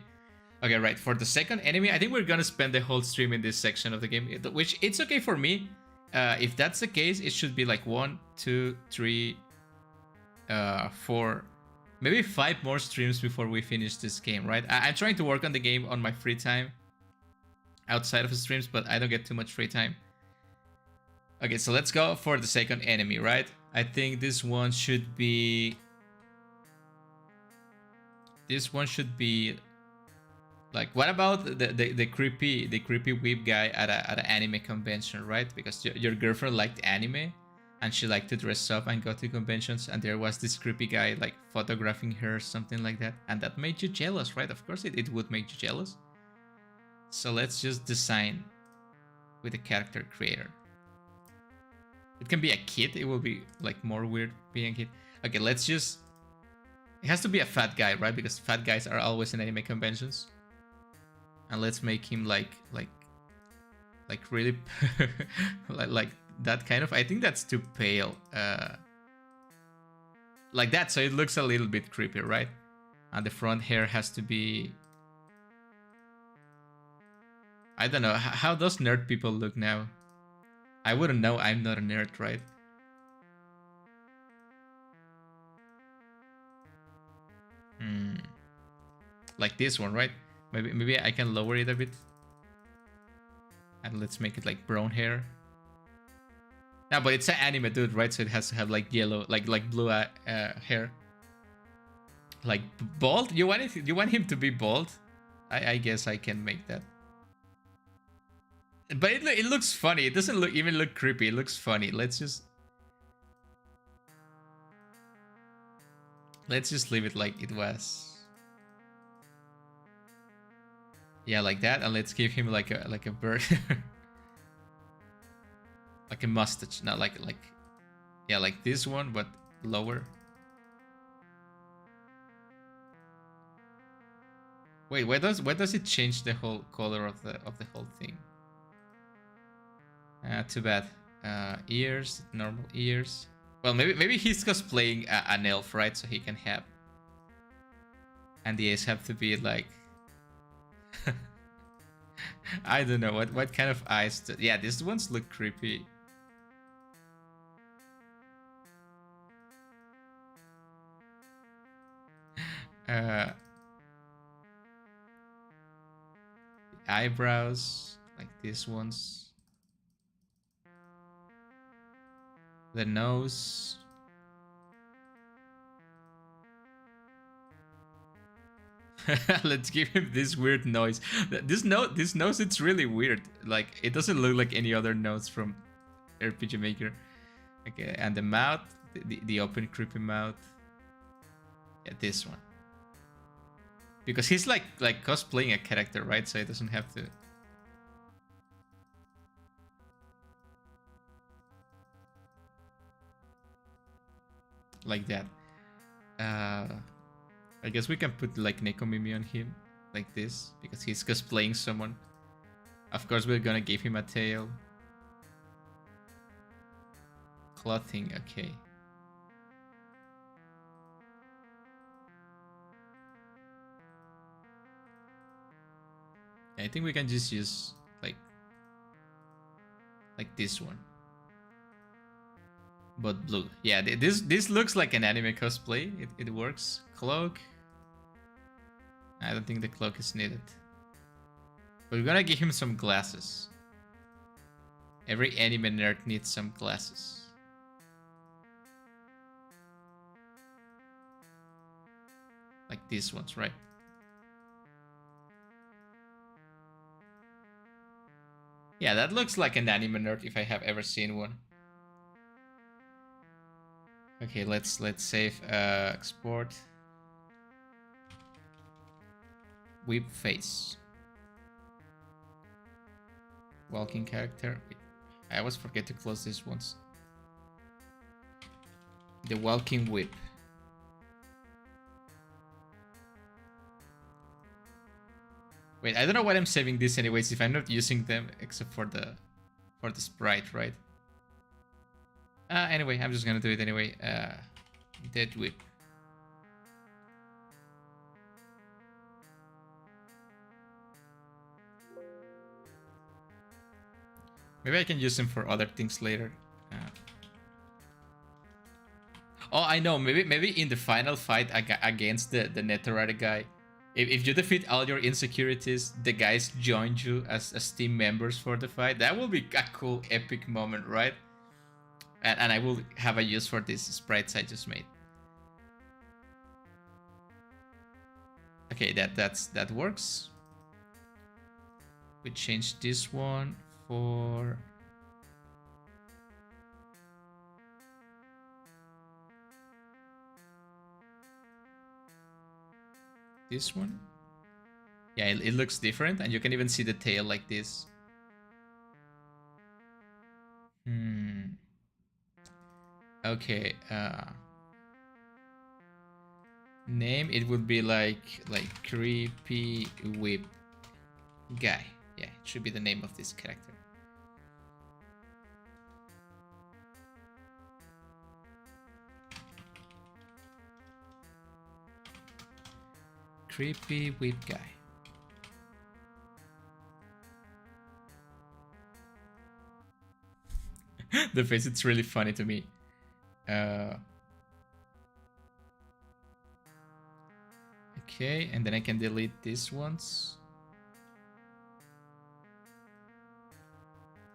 Okay, right. For the second enemy, I think we're gonna spend the whole stream in this section of the game, which it's okay for me. If that's the case, it should be like 1, 2, 3, 4, maybe 5 more streams before we finish this game, right? I'm trying to work on the game on my free time outside of the streams, but I don't get too much free time. Okay, so let's go for the second enemy, right? I think this one should be... Like, what about the creepy weeb guy at an anime convention, right? Because your girlfriend liked anime, and she liked to dress up and go to conventions, and there was this creepy guy like photographing her or something like that, and that made you jealous, right? Of course it would make you jealous. So let's just design with a character creator. It can be a kid. It will be like more weird being a kid. Okay, let's just... It has to be a fat guy, right? Because fat guys are always in anime conventions. And let's make him like really like that kind of... I think that's too pale. Like that, so it looks a little bit creepy, right? And the front hair has to be... I don't know. How does nerd people look now? I wouldn't know. I'm not a nerd, right? Like this one, right? Maybe I can lower it a bit. And let's make it like brown hair. No, but it's an anime dude, right? So it has to have like yellow, like blue hair. Like bald? You want him to be bald? I guess I can make that. But it looks funny. It doesn't even look creepy. It looks funny. Let's just leave it like it was. Yeah, like that, and let's give him like a bird, like a mustache. Not like yeah, like this one, but lower. Wait, why does it change the whole color of the whole thing? Too bad. Ears, normal ears. Well, maybe he's cosplaying an elf, right? So he can have. And the eyes have to be like. I don't know what kind of eyes. Yeah, these ones look creepy. Eyebrows like these ones. The nose. Let's give him this weird noise. This nose, it's really weird. Like, it doesn't look like any other nose from RPG Maker. Okay, and the mouth, the open creepy mouth. Yeah, this one. Because he's like cosplaying a character, right? So he doesn't have to. Like that. I guess we can put like Nekomimi on him. like this because he's cosplaying someone. Of course, we're gonna give him a tail. Clothing, okay. I think we can just use like this one, but blue. Yeah, this looks like an anime cosplay. It works. Cloak. I don't think the cloak is needed. But we're gonna give him some glasses. Every anime nerd needs some glasses. Like these ones, right? Yeah, that looks like an anime nerd if I have ever seen one. Okay, let's save export. Whip face. Walking character. Wait, I always forget to close these ones. The walking whip. Wait, I don't know why I'm saving this anyways if I'm not using them except for the sprite, right? Anyway, I'm just gonna do it anyway. Dead whip. Maybe I can use them for other things later. Oh, I know. Maybe in the final fight against the Netherite guy, if you defeat all your insecurities, the guys join you as team members for the fight. That will be a cool, epic moment, right? And I will have a use for these sprites I just made. Okay, that works. We change this one for this one. Yeah, it looks different, and you can even see the tail like this. Okay, name, it would be like creepy whip guy. Yeah, it should be the name of this character. Creepy whip guy. The face, it's really funny to me. Okay, and then I can delete these ones.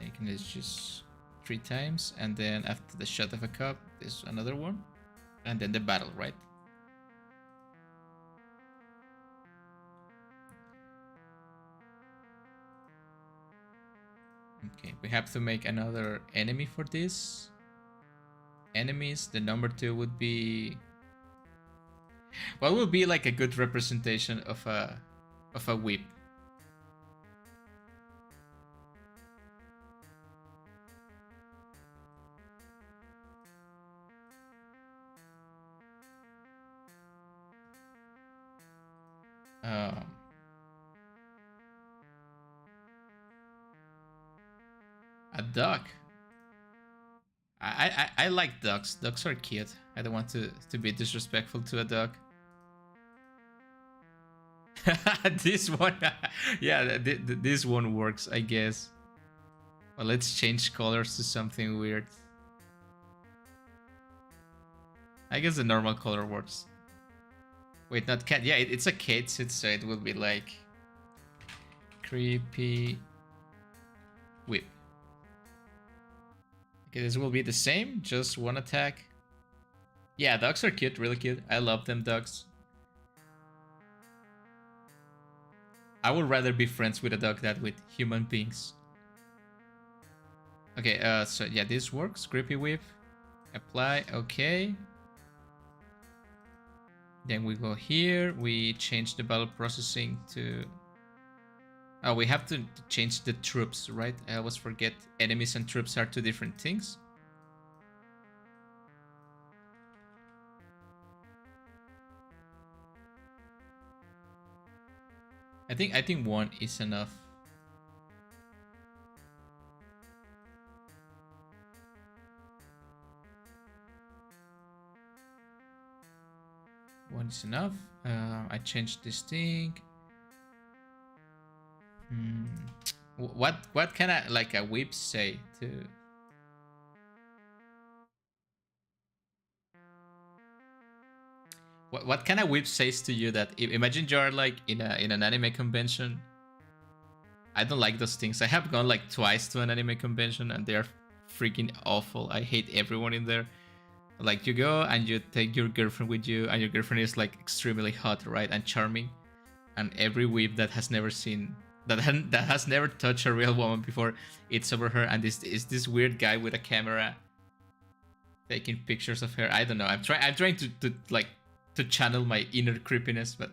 I can just 3 times, and then after the shot of a cup, there's another one, and then the battle, right? Okay, we have to make another enemy for this. Enemies, the number 2 would be... What would be like a good representation of a whip? A duck. I like ducks. Ducks are cute. I don't want to be disrespectful to a duck. This one, yeah, this one works, I guess. Well, let's change colors to something weird. I guess the normal color works. Wait, not cat. Yeah, it's a cat, so it will be like creepy whip. Okay, this will be the same, just one attack. Yeah, dogs are cute, really cute. I love them dogs. I would rather be friends with a dog than with human beings. Okay, so yeah, this works. Creepy whip. Apply, okay. Then we go here, we change the battle processing to... Oh, we have to change the troops, right? I always forget enemies and troops are 2 different things. I think one is enough. One is enough. I changed this thing. What can I like a whip say to? What kind of whip says to you that imagine you're like in an anime convention. I don't like those things. I have gone like twice to an anime convention and they are freaking awful. I hate everyone in there. Like you go and you take your girlfriend with you and your girlfriend is like extremely hot, right? And charming. And every whip that has never seen that has never touched a real woman before, it's over her and this weird guy with a camera taking pictures of her. I don't know. I'm trying to like to channel my inner creepiness, but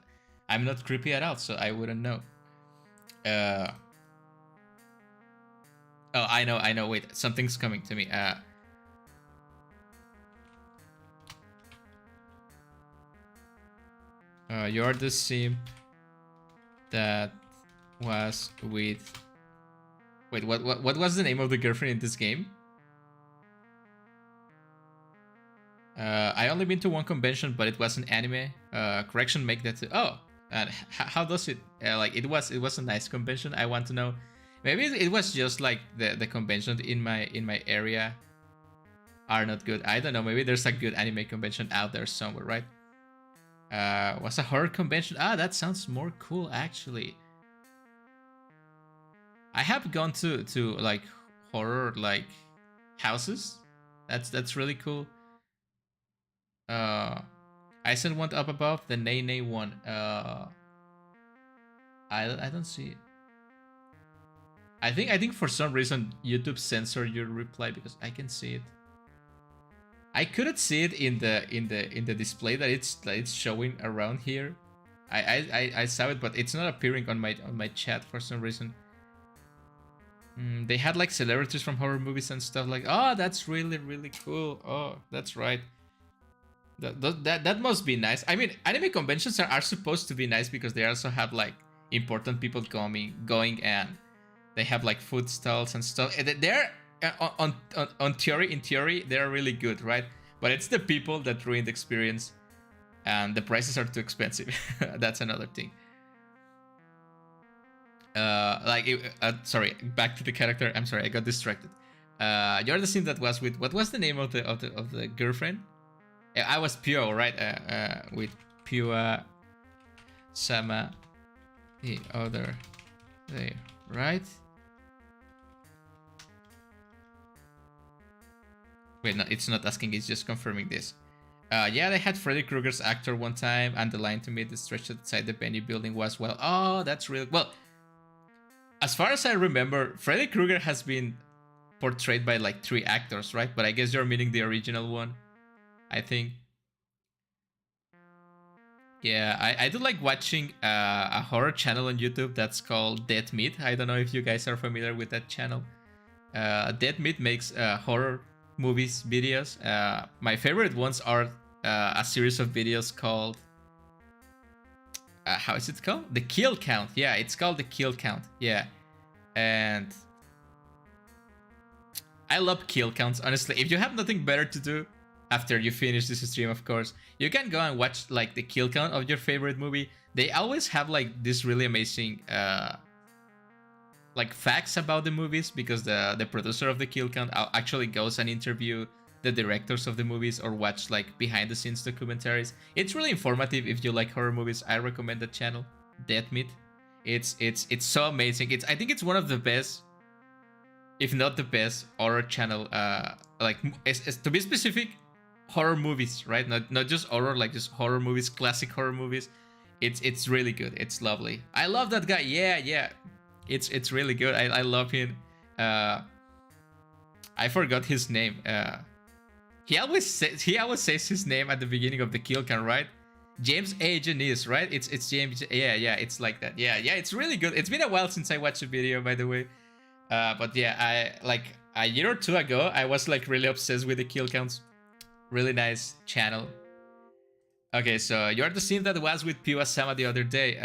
I'm not creepy at all, so I wouldn't know. Oh, I know. Wait, something's coming to me. You're the simp that was with. Wait, what was the name of the girlfriend in this game? I only been to one convention, but it was an anime. Correction, make that. Oh, and how does it? Like it was a nice convention. I want to know. Maybe it was just like the convention in my area are not good. I don't know. Maybe there's a good anime convention out there somewhere, right? Was a horror convention? Ah, that sounds more cool actually. I have gone to like horror like houses. That's really cool. I sent one up above the Nay one. I don't see it. I think for some reason YouTube censored your reply because I can see it. I couldn't see it in the display that it's showing around here. I saw it, but it's not appearing on my chat for some reason. They had like celebrities from horror movies and stuff like. Oh, that's really cool. Oh, that's right. That must be nice. I mean, anime conventions are supposed to be nice because they also have like important people going and they have like food stalls and stuff. They're in theory they're really good, right? But it's the people that ruin the experience, and the prices are too expensive. That's another thing. Sorry, back to the character. I'm sorry, I got distracted. You're the scene that was with. What was the name of the girlfriend? I was Pure, right? With Pure Sama, the other day, right? Wait, no, it's not asking, it's just confirming this. Yeah, they had Freddy Krueger's actor one time, and the line to meet the stretch outside the venue building was, well, oh, that's real. Well, as far as I remember, Freddy Krueger has been portrayed by like 3 actors, right? But I guess you're meaning the original one, I think. Yeah, I do like watching a horror channel on YouTube that's called Dead Meat. I don't know if you guys are familiar with that channel. Dead Meat makes horror movies videos. My favorite ones are a series of videos called how is it called? The Kill Count. Yeah, it's called the Kill Count. Yeah, and I love kill counts. Honestly, if you have nothing better to do after you finish this stream, of course, you can go and watch like the kill count of your favorite movie. They always have like this really amazing like facts about the movies because the producer of the kill count actually goes and interview the directors of the movies or watch like behind the scenes documentaries. It's really informative if you like horror movies. I recommend that channel, Dead Meat. It's so amazing. I think it's one of the best, if not the best, horror channel. Like to be specific, horror movies, right? Not just horror, like just horror movies, classic horror movies. It's really good. It's lovely. I love that guy. Yeah. It's really good. I love him. I forgot his name. He always says his name at the beginning of the kill count, right? James A. Janice, right? It's James. Yeah. It's like that. Yeah. It's really good. It's been a while since I watched the video, by the way. But yeah, I like a year or 2 ago, I was like really obsessed with the kill counts. Really nice channel. Okay, so you're the scene that was with Piwa Sama the other day.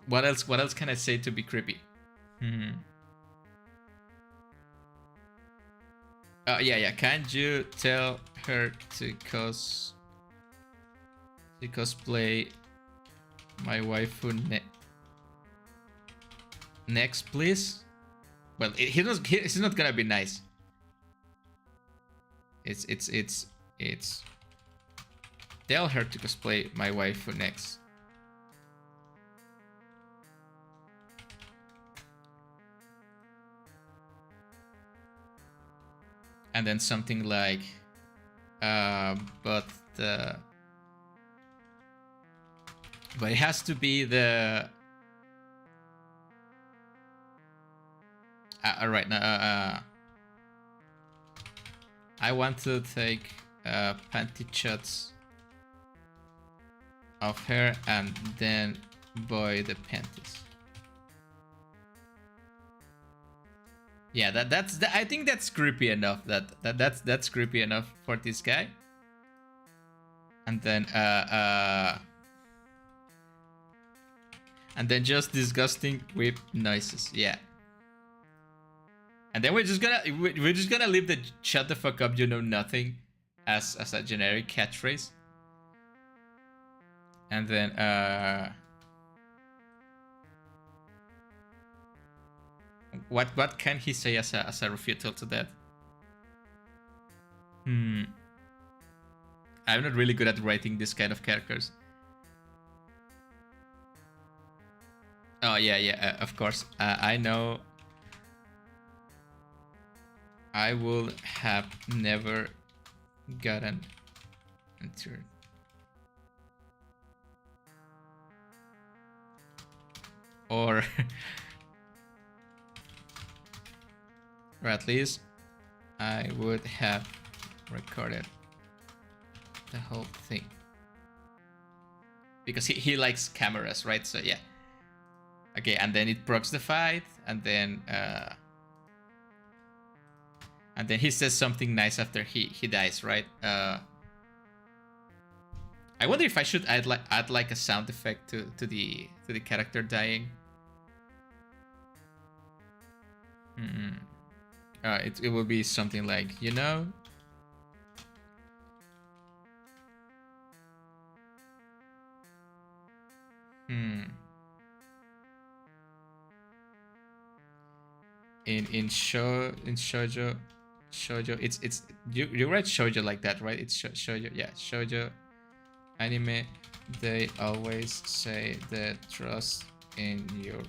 What else? What else can I say to be creepy? Yeah. Can you tell her to cosplay my waifu next, please? Well, he's not gonna be nice. It's tell her to cosplay my waifu next. And then something like, but it has to be the. All right, now I want to take panty shots of her and then buy the panties. Yeah, that's I think that's creepy enough. That's creepy enough for this guy. And then just disgusting whip noises. Yeah. And then we're just gonna leave the "shut the fuck up, you know nothing" as a generic catchphrase. And then what can he say as a rebuttal to that? I'm not really good at writing this kind of characters. Oh yeah, of course. I know. I would have never gotten entered. Or at least I would have recorded the whole thing. Because he likes cameras, right? So yeah. Okay, and then it procs the fight, and then he says something nice after he dies, right? I wonder if I should add like a sound effect to the character dying. It will be something like, you know. In shoujo, it's you write shoujo like that, right? It's shoujo, yeah, shoujo anime. They always say that trust in your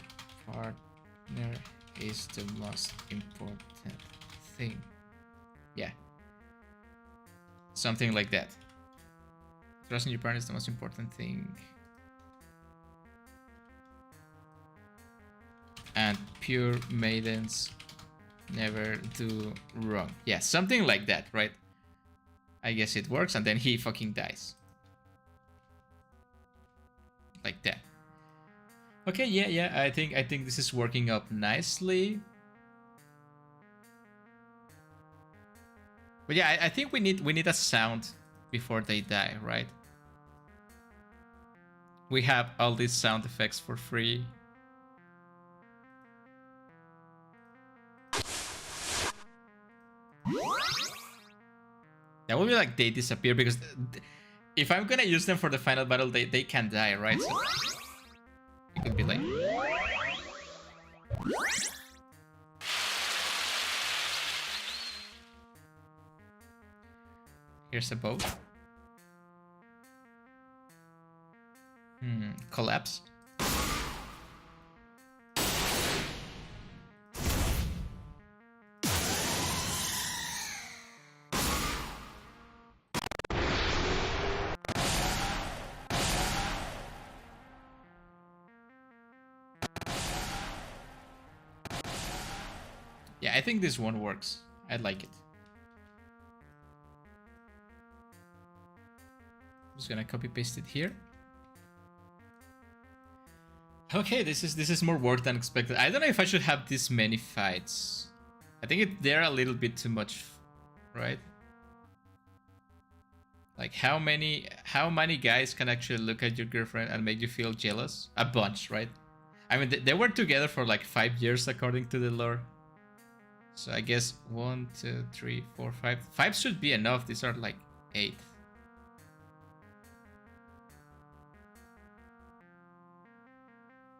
partner is the most important thing. Yeah, something like that. Trust in your partner is the most important thing. And pure maidens never do wrong. Yeah, something like that, right? I guess it works, and then he fucking dies. Like that. Okay, yeah, I think this is working up nicely. But yeah, I think we need a sound before they die, right? We have all these sound effects for free. That would be like they disappear, because if I'm gonna use them for the final battle, they can die, right? So it could be like. Here's a bow. Collapse. Yeah, I think this one works. I like it. I'm just gonna copy paste it here. Okay, this is more work than expected. I don't know if I should have this many fights. I think they're a little bit too much, right? Like how many guys can actually look at your girlfriend and make you feel jealous? A bunch, right? I mean, they were together for like 5 years according to the lore. So I guess 1, 2, 3, 4, 5. 5 should be enough. These are like 8.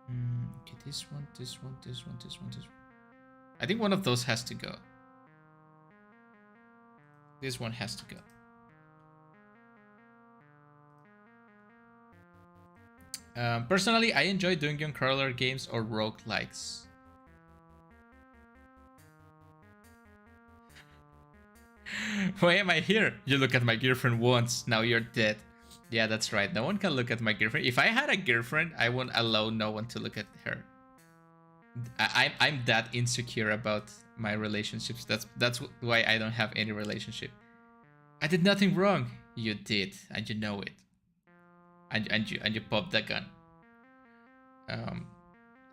Okay, this one, this one, this one, this one, this one. I think one of those has to go. This one has to go. Personally, I enjoy dungeon crawler games or roguelikes. Why am I here? You look at my girlfriend once, now you're dead. Yeah, that's right. No one can look at my girlfriend. If I had a girlfriend, I wouldn't allow no one to look at her. I'm that insecure about my relationships. That's why I don't have any relationship. I did nothing wrong. You did, and you know it. And you popped the gun.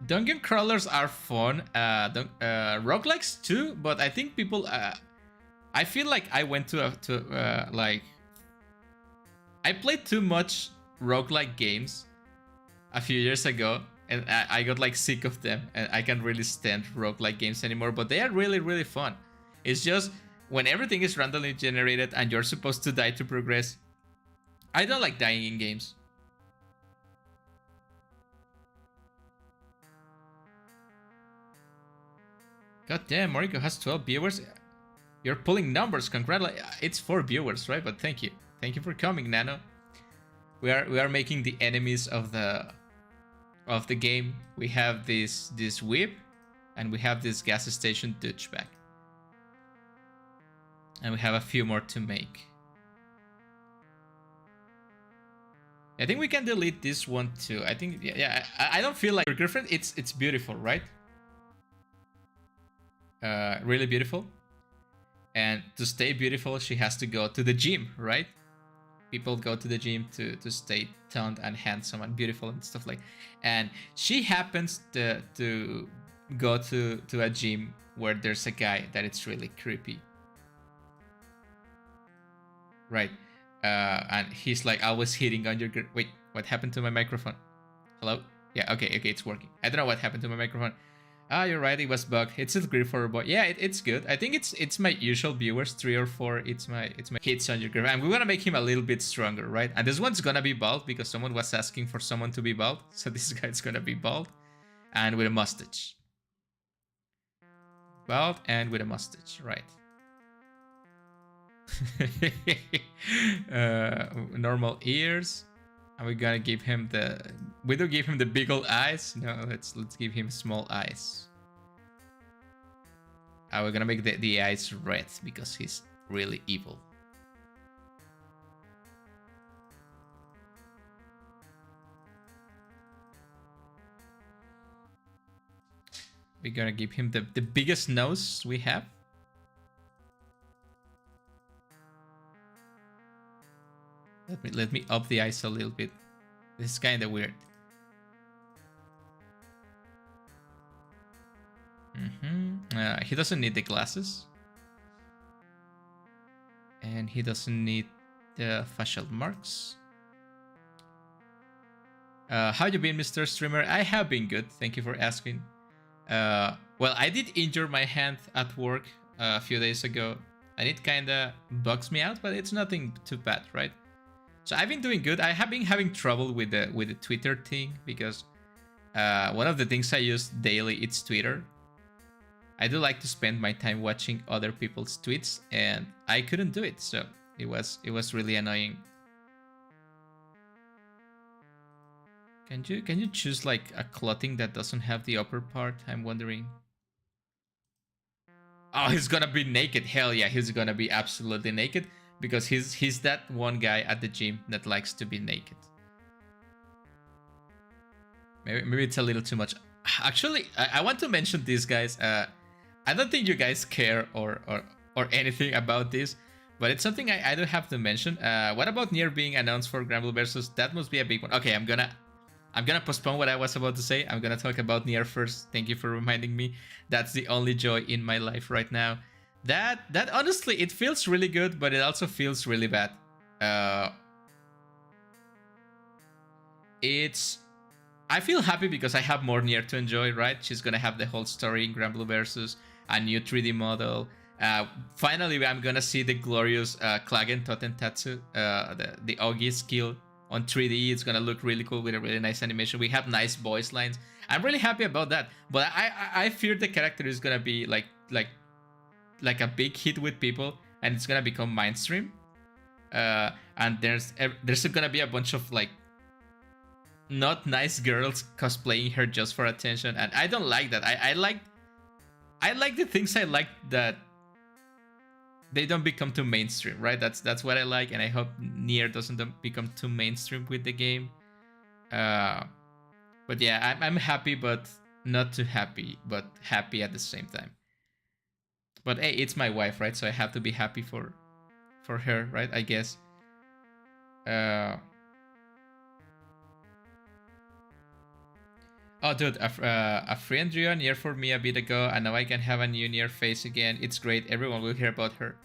Dungeon crawlers are fun. Roguelikes too, but I think people. I feel like I went to like. I played too much roguelike games a few years ago, and I got like sick of them, and I can't really stand roguelike games anymore. But they are really, really fun. It's just when everything is randomly generated and you're supposed to die to progress. I don't like dying in games. God damn, Moriko has 12 viewers. You're pulling numbers. Congratulations. It's 4 viewers, right? But thank you. Thank you for coming, Nano. We are making the enemies of the game. We have this whip, and we have this gas station douchebag. And we have a few more to make. I think we can delete this one too. I think I don't feel like your girlfriend. It's beautiful, right? Really beautiful. And to stay beautiful, she has to go to the gym, right? People go to the gym to stay toned and handsome and beautiful and stuff like. And she happens to go to a gym where there's a guy that it's really creepy, right? And he's like always hitting on your. Wait, what happened to my microphone? Hello? Yeah, okay, it's working. I don't know what happened to my microphone. Ah, you're right, it was bugged. It's still great for a boy. Yeah, it's good. I think it's my usual viewers, 3 or 4. It's my hits on your girl. And we want to make him a little bit stronger, right? And this one's gonna be bald because someone was asking for someone to be bald. So this guy's gonna be bald and with a mustache. Bald and with a mustache, right? Normal ears. And we're gonna give him the. We don't give him the big old eyes. No, let's give him small eyes. We're gonna make the eyes red because he's really evil. We're gonna give him the biggest nose we have. Let me up the eyes a little bit. This is kind of weird. He doesn't need the glasses. And he doesn't need the facial marks. How you been, Mr. Streamer? I have been good. Thank you for asking. Well, I did injure my hand at work a few days ago. And it kind of bugs me out, but it's nothing too bad, right? So I've been doing good. I have been having trouble with the Twitter thing because one of the things I use daily is Twitter. I do like to spend my time watching other people's tweets, and I couldn't do it, so it was really annoying. Can you choose like a clothing that doesn't have the upper part? I'm wondering. Oh, he's gonna be naked. Hell yeah, he's gonna be absolutely naked. Because he's that one guy at the gym that likes to be naked. Maybe it's a little too much. Actually, I want to mention this, guys. I don't think you guys care or anything about this, but it's something I do have to mention. What about Nier being announced for Granblue Versus? That must be a big one. Okay, I'm gonna postpone what I was about to say. I'm gonna talk about Nier first. Thank you for reminding me. That's the only joy in my life right now. That honestly, it feels really good, but it also feels really bad. It's I feel happy because I have more Nier to enjoy, right? She's gonna have the whole story in Grand Blue Versus, a new 3D model. Finally, I'm gonna see the glorious Klagen Totentatsu, the Ogi skill on 3D. It's gonna look really cool with a really nice animation. We have nice voice lines. I'm really happy about that. But I fear the character is gonna be like a big hit with people, and it's gonna become mainstream. And there's gonna be a bunch of like not nice girls cosplaying her just for attention, and I don't like that. I like the things I like that they don't become too mainstream, right? That's what I like, and I hope Nier doesn't become too mainstream with the game. But yeah, I'm happy, but not too happy, but happy at the same time. But hey, it's my wife, right? So I have to be happy for her, right? I guess. Oh, dude, a friend drew a Nier for me a bit ago, and now I can have a new Nier face again. It's great. Everyone will hear about her.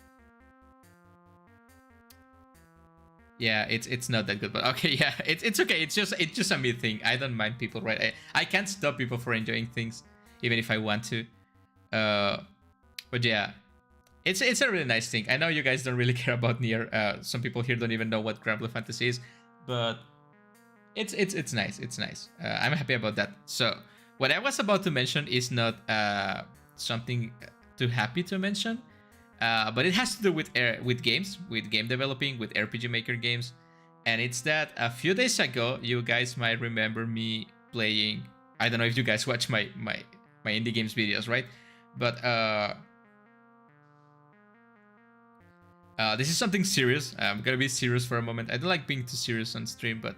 Yeah, it's not that good, but okay, yeah, it's okay. It's just a me thing. I don't mind people, right? I can't stop people from enjoying things, even if I want to. But yeah, it's a really nice thing. I know you guys don't really care about Nier. Some people here don't even know what Grand Blue Fantasy is, but it's nice. It's nice. I'm happy about that. So what I was about to mention is not something too happy to mention, but it has to do with games, with game developing, with RPG Maker games, and it's that a few days ago, you guys might remember me playing. I don't know if you guys watch my indie games videos, right? But this is something serious. I'm gonna be serious for a moment. I don't like being too serious on stream, but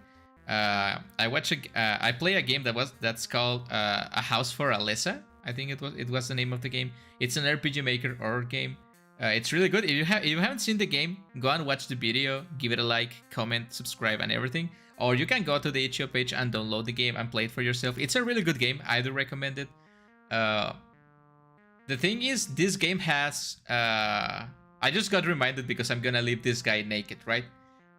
I play a game that's called A House for Alessa. I think it was the name of the game. It's an RPG Maker horror game. It's really good. If you haven't seen the game, go and watch the video, give it a like, comment, subscribe, and everything. Or you can go to the itch.io page and download the game and play it for yourself. It's a really good game. I do recommend it. The thing is, this game has I just got reminded because I'm gonna leave this guy naked, right?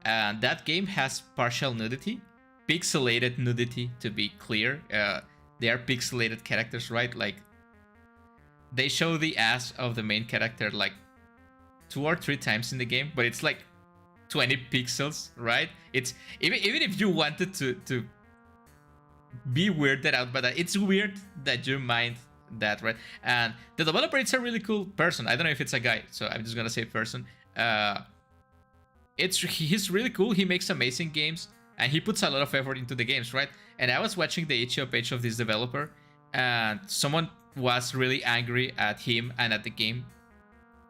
And that game has partial nudity, pixelated nudity, to be clear. They are pixelated characters, right? Like, they show the ass of the main character like 2 or 3 times in the game, but it's like 20 pixels, right? It's even if you wanted to be weirded out by that, it's weird that you mind that, right? And the developer, it's a really cool person. I don't know if it's a guy, so I'm just gonna say person. He's really cool. He makes amazing games, and he puts a lot of effort into the games, right? And I was watching the itch.io page of this developer, and someone was really angry at him and at the game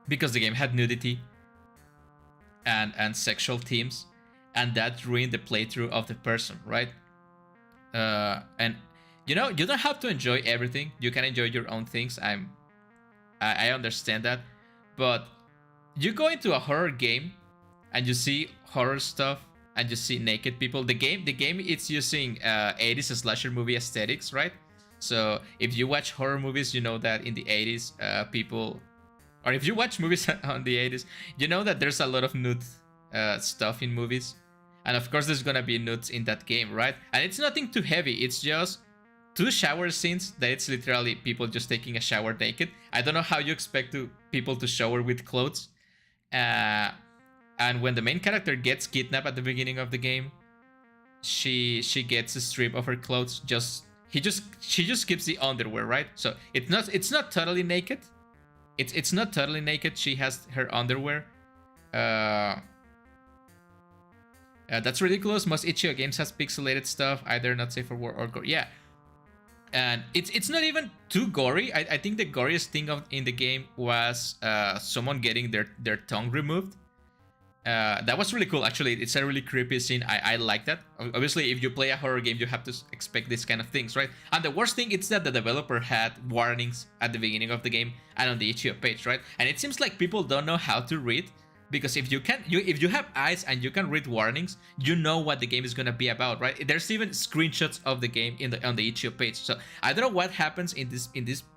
because the game had nudity and sexual themes, and that ruined the playthrough of the person, right? And you know, you don't have to enjoy everything. You can enjoy your own things. I understand that, but you go into a horror game and you see horror stuff and you see naked people. The game it's using 80s slasher movie aesthetics, right? So if you watch horror movies, you know that in the 80s, people, or if you watch movies on the 80s, you know that there's a lot of nude stuff in movies, and of course there's gonna be nudes in that game, right? And it's nothing too heavy. It's just 2 shower scenes that it's literally people just taking a shower naked. I don't know how you expect people to shower with clothes. And when the main character gets kidnapped at the beginning of the game, she gets a strip of her clothes. She just keeps the underwear, right? So it's not totally naked. It's not totally naked. She has her underwear. That's ridiculous. Most itch.io games has pixelated stuff, either not safe for work or gore. Yeah. And it's not even too gory. I think the goriest thing in the game was someone getting their tongue removed. That was really cool, actually. It's a really creepy scene. I like that. Obviously, if you play a horror game, you have to expect these kind of things, right? And the worst thing is that the developer had warnings at the beginning of the game and on the itch.io page, right? And it seems like people don't know how to read, because if you have eyes and you can read warnings, you know what the game is gonna be about, right? There's even screenshots of the game on the itch.io page. So I don't know what happens in this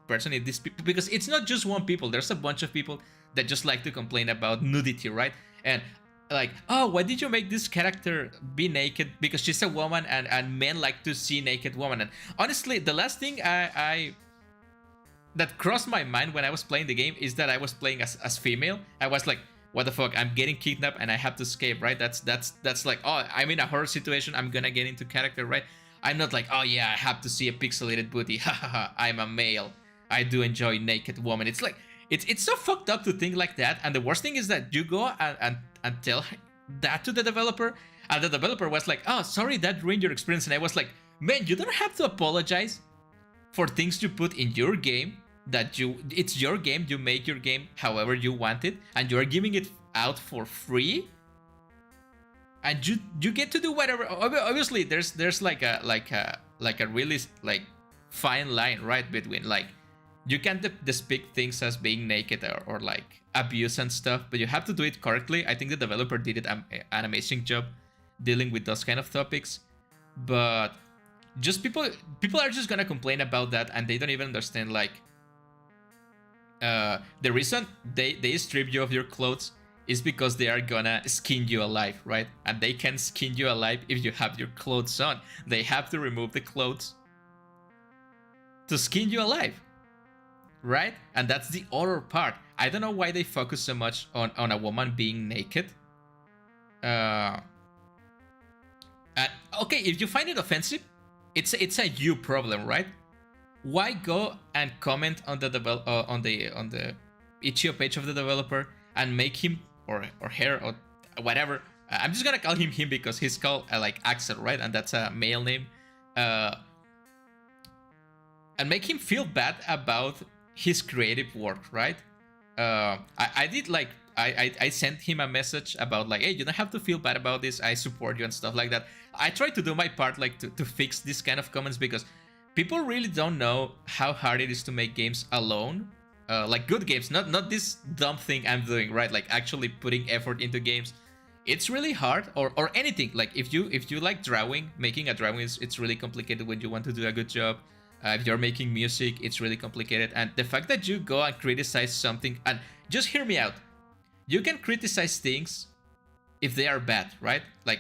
person, in this people, because it's not just one people. There's a bunch of people that just like to complain about nudity, right? And like, oh, why did you make this character be naked? Because she's a woman, and men like to see naked women. And honestly, the last thing I that crossed my mind when I was playing the game is that I was playing as female. I was like, what the fuck? I'm getting kidnapped and I have to escape, right? That's like, oh, I'm in a horror situation. I'm gonna get into character, right? I'm not like, oh yeah, I have to see a pixelated booty. Ha ha ha. I'm a male. I do enjoy naked women. It's like, it's so fucked up to think like that. And the worst thing is that you go and tell that to the developer, and the developer was like, oh, sorry, that ruined your experience. And I was like, man, you don't have to apologize for things you put in your game. It's your game, you make your game however you want it, and you're giving it out for free, and you get to do whatever. Obviously there's like a really like fine line, right, between like, you can't depict things as being naked or like abuse and stuff, but you have to do it correctly. I think the developer did an amazing job dealing with those kind of topics. But just people are just gonna complain about that, and they don't even understand like, the reason they strip you of your clothes is because they are gonna skin you alive, right? And they can skin you alive if you have your clothes on. They have to remove the clothes to skin you alive, right? And that's the other part. I don't know why they focus so much on a woman being naked. Okay, if you find it offensive, it's a you problem, right? Why go and comment on the on the itch.io page of the developer and make him or her or whatever? I'm just gonna call him because he's called like Axel, right? And that's a male name. And make him feel bad about his creative work, right? I did like I sent him a message about like, hey, you don't have to feel bad about this. I support you and stuff like that. I try to do my part like to fix this kind of comments, because people really don't know how hard it is to make games alone. Like good games, not this dumb thing I'm doing, right? Like actually putting effort into games. It's really hard, or anything. Like if you like drawing, making a drawing it's really complicated when you want to do a good job. If you're making music, it's really complicated. And the fact that you go and criticize something, and just hear me out. You can criticize things if they are bad, right? Like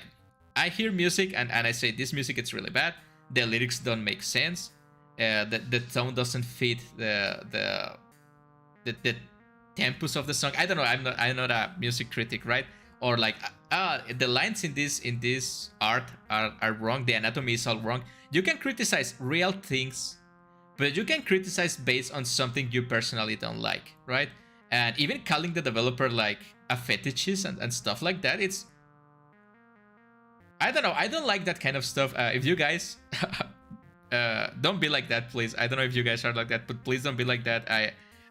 I hear music and I say this music it's really bad. The lyrics don't make sense. The tone doesn't fit the tempos of the song. I don't know. I'm not a music critic, right? Or like the lines in this art are wrong. The anatomy is all wrong. You can criticize real things, but you can criticize based on something you personally don't like, right? And even calling the developer like a fetishist and stuff like that, it's, I don't know. I don't like that kind of stuff. If you guys don't be like that, please. I don't know if you guys are like that, but please don't be like that.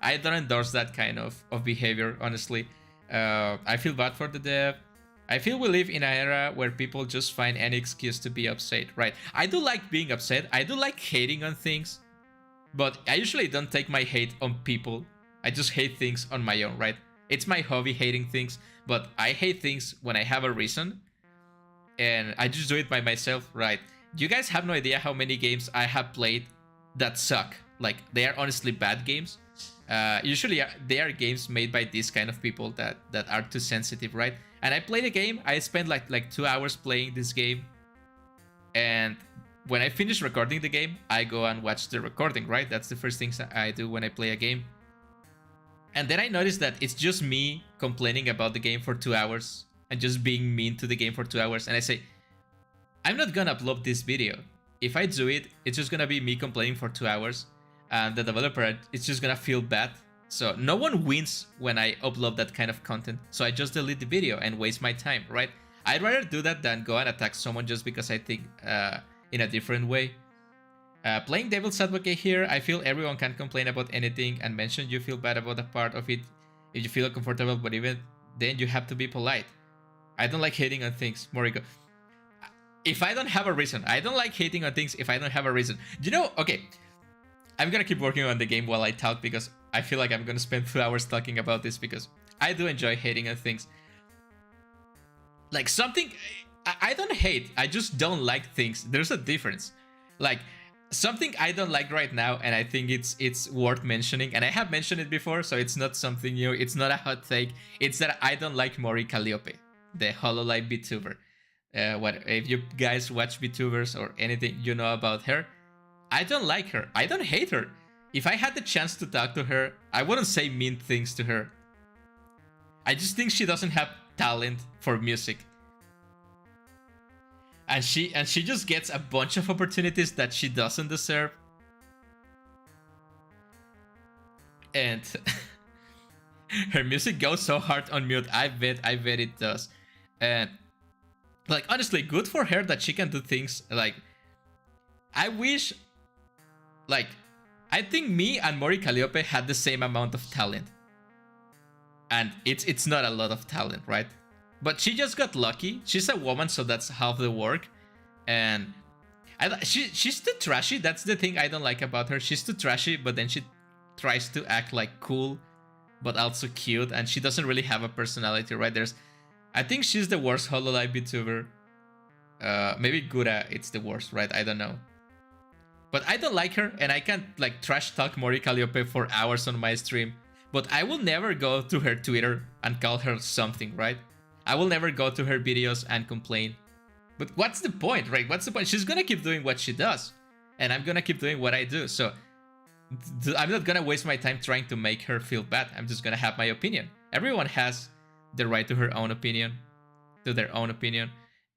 I don't endorse that kind of behavior, honestly. I feel bad for the dev. I feel we live in an era where people just find any excuse to be upset, right? I do like being upset. I do like hating on things, but I usually don't take my hate on people. I just hate things on my own, right? It's my hobby hating things, but I hate things when I have a reason. And I just do it by myself, right? You guys have no idea how many games I have played that suck. Like, they are honestly bad games. Usually, they are games made by these kind of people that are too sensitive, right? And I played a game. I spent like 2 hours playing this game. And when I finish recording the game, I go and watch the recording, right? That's the first things I do when I play a game. And then I noticed that it's just me complaining about the game for 2 hours and just being mean to the game for 2 hours. And I say, I'm not gonna upload this video. If I do it, it's just gonna be me complaining for 2 hours. And the developer is just gonna feel bad. So no one wins when I upload that kind of content. So I just delete the video and waste my time, right? I'd rather do that than go and attack someone just because I think in a different way. Playing devil's advocate here, I feel everyone can complain about anything and mention you feel bad about a part of it if you feel uncomfortable, but even then you have to be polite. I don't like hating on things. Moriko. If I don't have a reason, I don't like hating on things if I don't have a reason. You know, okay, I'm gonna keep working on the game while I talk because I feel like I'm gonna spend 2 hours talking about this because I do enjoy hating on things. Like something, I don't hate, I just don't like things. There's a difference. Like, something I don't like right now, and I think it's worth mentioning, and I have mentioned it before, so it's not something new, it's not a hot take, it's that I don't like Mori Calliope. the Hololive Vtuber. What if you guys watch Vtubers or anything you know about her? I don't like her. I don't hate her. If I had the chance to talk to her, I wouldn't say mean things to her. I just think she doesn't have talent for music. And she just gets a bunch of opportunities that she doesn't deserve. And her music goes so hard on mute. I bet it does. And like, honestly, good for her that she can do things like, I wish, like, I think me and Mori Calliope had the same amount of talent. And it's not a lot of talent, right? But she just got lucky. She's a woman, so that's half the work. And she's too trashy. That's the thing I don't like about her. She's too trashy, but then she tries to act like cool, but also cute. And she doesn't really have a personality, right? I think she's the worst Hololive VTuber. Maybe Gura, it's the worst, right? I don't know. But I don't like her, and I can't like trash talk Mori Calliope for hours on my stream. But I will never go to her Twitter and call her something, right? I will never go to her videos and complain. But what's the point, right? What's the point? She's gonna keep doing what she does. And I'm gonna keep doing what I do. So I'm not gonna waste my time trying to make her feel bad. I'm just gonna have my opinion. Everyone has the right to her own opinion, to their own opinion.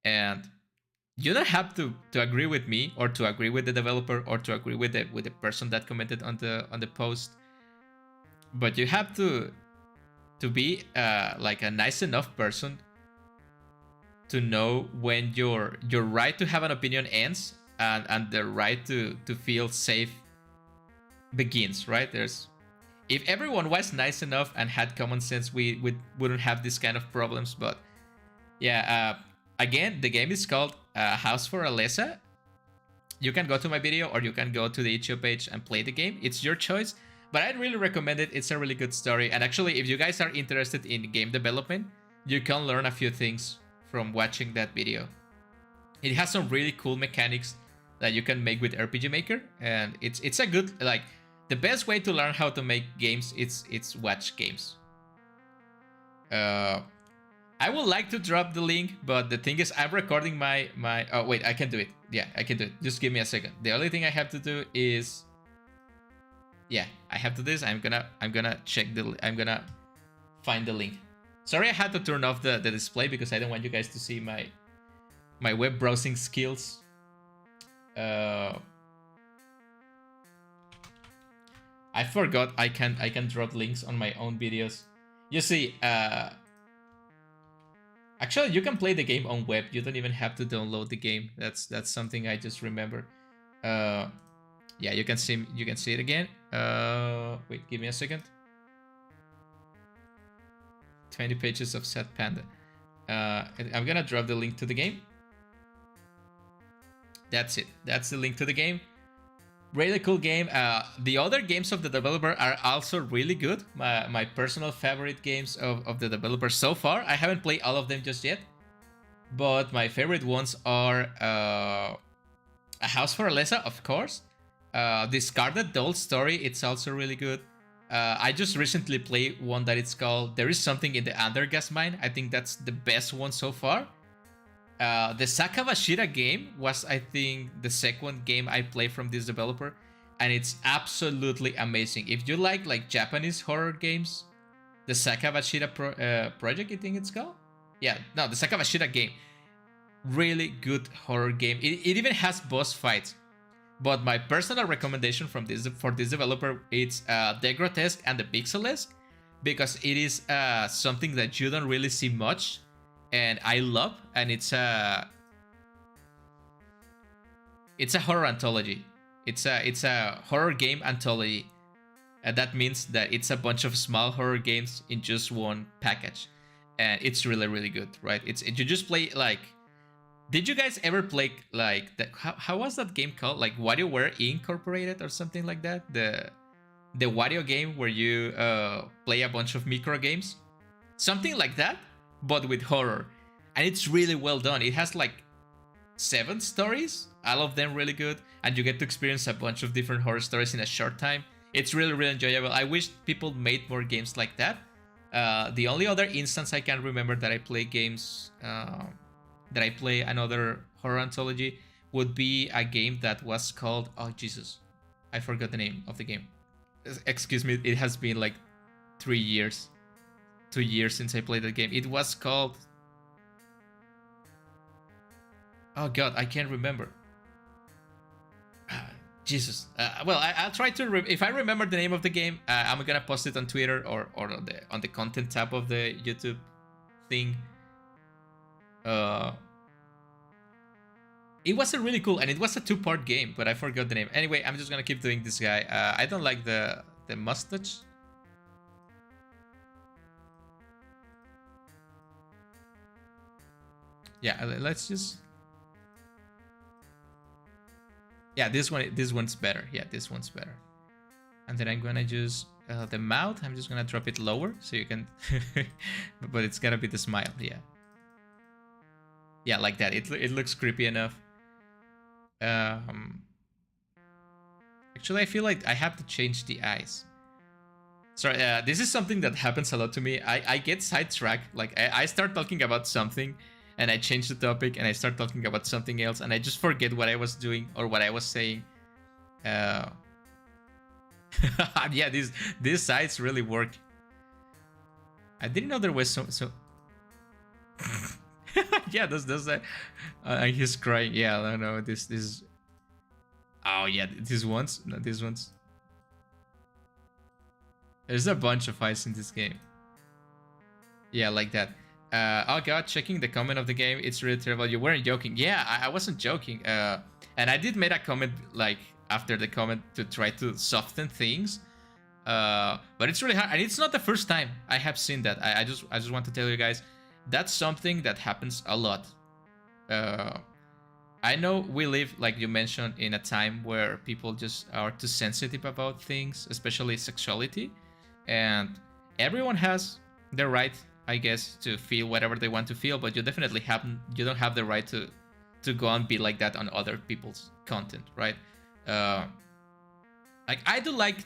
And you don't have to agree with me, or to agree with the developer, or to agree with the person that commented on the post. But you have to be like a nice enough person to know when your right to have an opinion ends and the right to feel safe begins, right? If everyone was nice enough and had common sense, we wouldn't have this kind of problems. But yeah, again, the game is called House for Alessa. You can go to my video, or you can go to the itch.io page and play the game. It's your choice. But I'd really recommend it. It's a really good story. And actually, if you guys are interested in game development, you can learn a few things from watching that video. It has some really cool mechanics that you can make with RPG Maker. And it's a good, like, the best way to learn how to make games, it's watch games. I would like to drop the link, but the thing is, I'm recording my oh wait, I can do it. Yeah, I can do it. Just give me a second. The only thing I have to do is, yeah, I have to do this. I'm gonna find the link. Sorry, I had to turn off the display because I don't want you guys to see my web browsing skills. I forgot I can drop links on my own videos. You see, actually, you can play the game on web. You don't even have to download the game. That's something I just remember. Yeah, you can see it again. Wait, give me a second. 20 pages of Sad Panda. I'm gonna drop the link to the game. That's it. That's the link to the game. Really cool game. The other games of the developer are also really good. My personal favorite games of the developer so far. I haven't played all of them just yet, but my favorite ones are A House for Alessa, of course. Discarded Doll Story, it's also really good. I just recently played one that it's called There Is Something in the Undergas Mine. I think that's the best one so far. The Sakabashira game was, I think, the second game I played from this developer, and it's absolutely amazing. If you like Japanese horror games, the Sakabashira project, I think it's called? Yeah, no, the Sakabashira game. Really good horror game. It even has boss fights. But my personal recommendation for this developer, it's The Grotesque and the Pixelesque, because it is something that you don't really see much, and I love, and it's a horror anthology. It's a horror game anthology, and that means that it's a bunch of small horror games in just one package, and it's really, really good, right? You just play like. Did you guys ever play like that? How was that game called? Like WarioWare Incorporated or something like that? The Wario game where you play a bunch of micro games, something like that, but with horror, and it's really well done. It has like 7 stories, all of them really good, and you get to experience a bunch of different horror stories in a short time. It's really, really enjoyable. I wish people made more games like that, The only other instance I can remember that I play games, that I play another horror anthology, would be a game that was called, oh Jesus, I forgot the name of the game. Excuse me, it has been like 3 years, 2 years since I played the game. It was called, oh god, I can't remember. Jesus. Well, I'll try to. If I remember the name of the game, I'm gonna post it on Twitter or on the content tab of the YouTube thing. It was a really cool, and it was a 2-part game, but I forgot the name. Anyway, I'm just gonna keep doing this guy. I don't like the mustache. Yeah, let's just. Yeah, this one's better. Yeah, this one's better. And then I'm gonna use the mouth. I'm just gonna drop it lower so you can, but it's gotta be the smile. Yeah. Yeah, like that. It looks creepy enough. Actually, I feel like I have to change the eyes. Sorry, this is something that happens a lot to me. I get sidetracked. Like I start talking about something, and I change the topic, and I start talking about something else, and I just forget what I was doing or what I was saying. Yeah, these sides really work. I didn't know there was so. Yeah, does that? He's crying. Yeah, I don't know. This. Oh yeah, these ones. No, these ones. There's a bunch of eyes in this game. Yeah, like that. Oh god, checking the comment of the game, it's really terrible. You weren't joking. Yeah, I wasn't joking. And I did make a comment like after the comment to try to soften things. But it's really hard, and it's not the first time I have seen that. I just want to tell you guys, that's something that happens a lot. I know we live, like you mentioned, in a time where people just are too sensitive about things, especially sexuality, and everyone has the right, I guess, to feel whatever they want to feel, but you definitely don't have the right to go and be like that on other people's content, right? Like I do like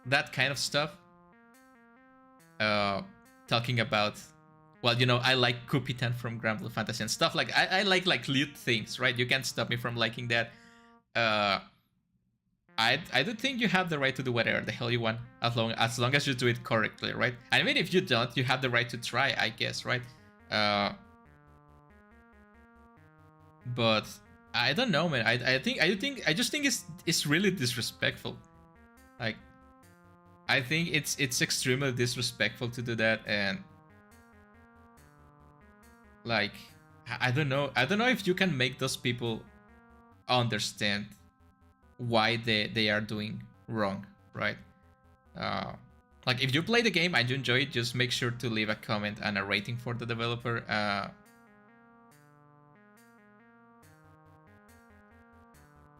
that kind of stuff. Talking about, well, you know, I like Kupitan from Grand Blue Fantasy and stuff like I like lewd things, right? You can't stop me from liking that. I do think you have the right to do whatever the hell you want, as long as you do it correctly, right? I mean, if you don't, you have the right to try, I guess, right? But I don't know, man. I just think it's really disrespectful. Like, I think it's extremely disrespectful to do that, and like, I don't know if you can make those people understand why they are doing wrong, right? Like if you play the game and you enjoy it, just make sure to leave a comment and a rating for the developer.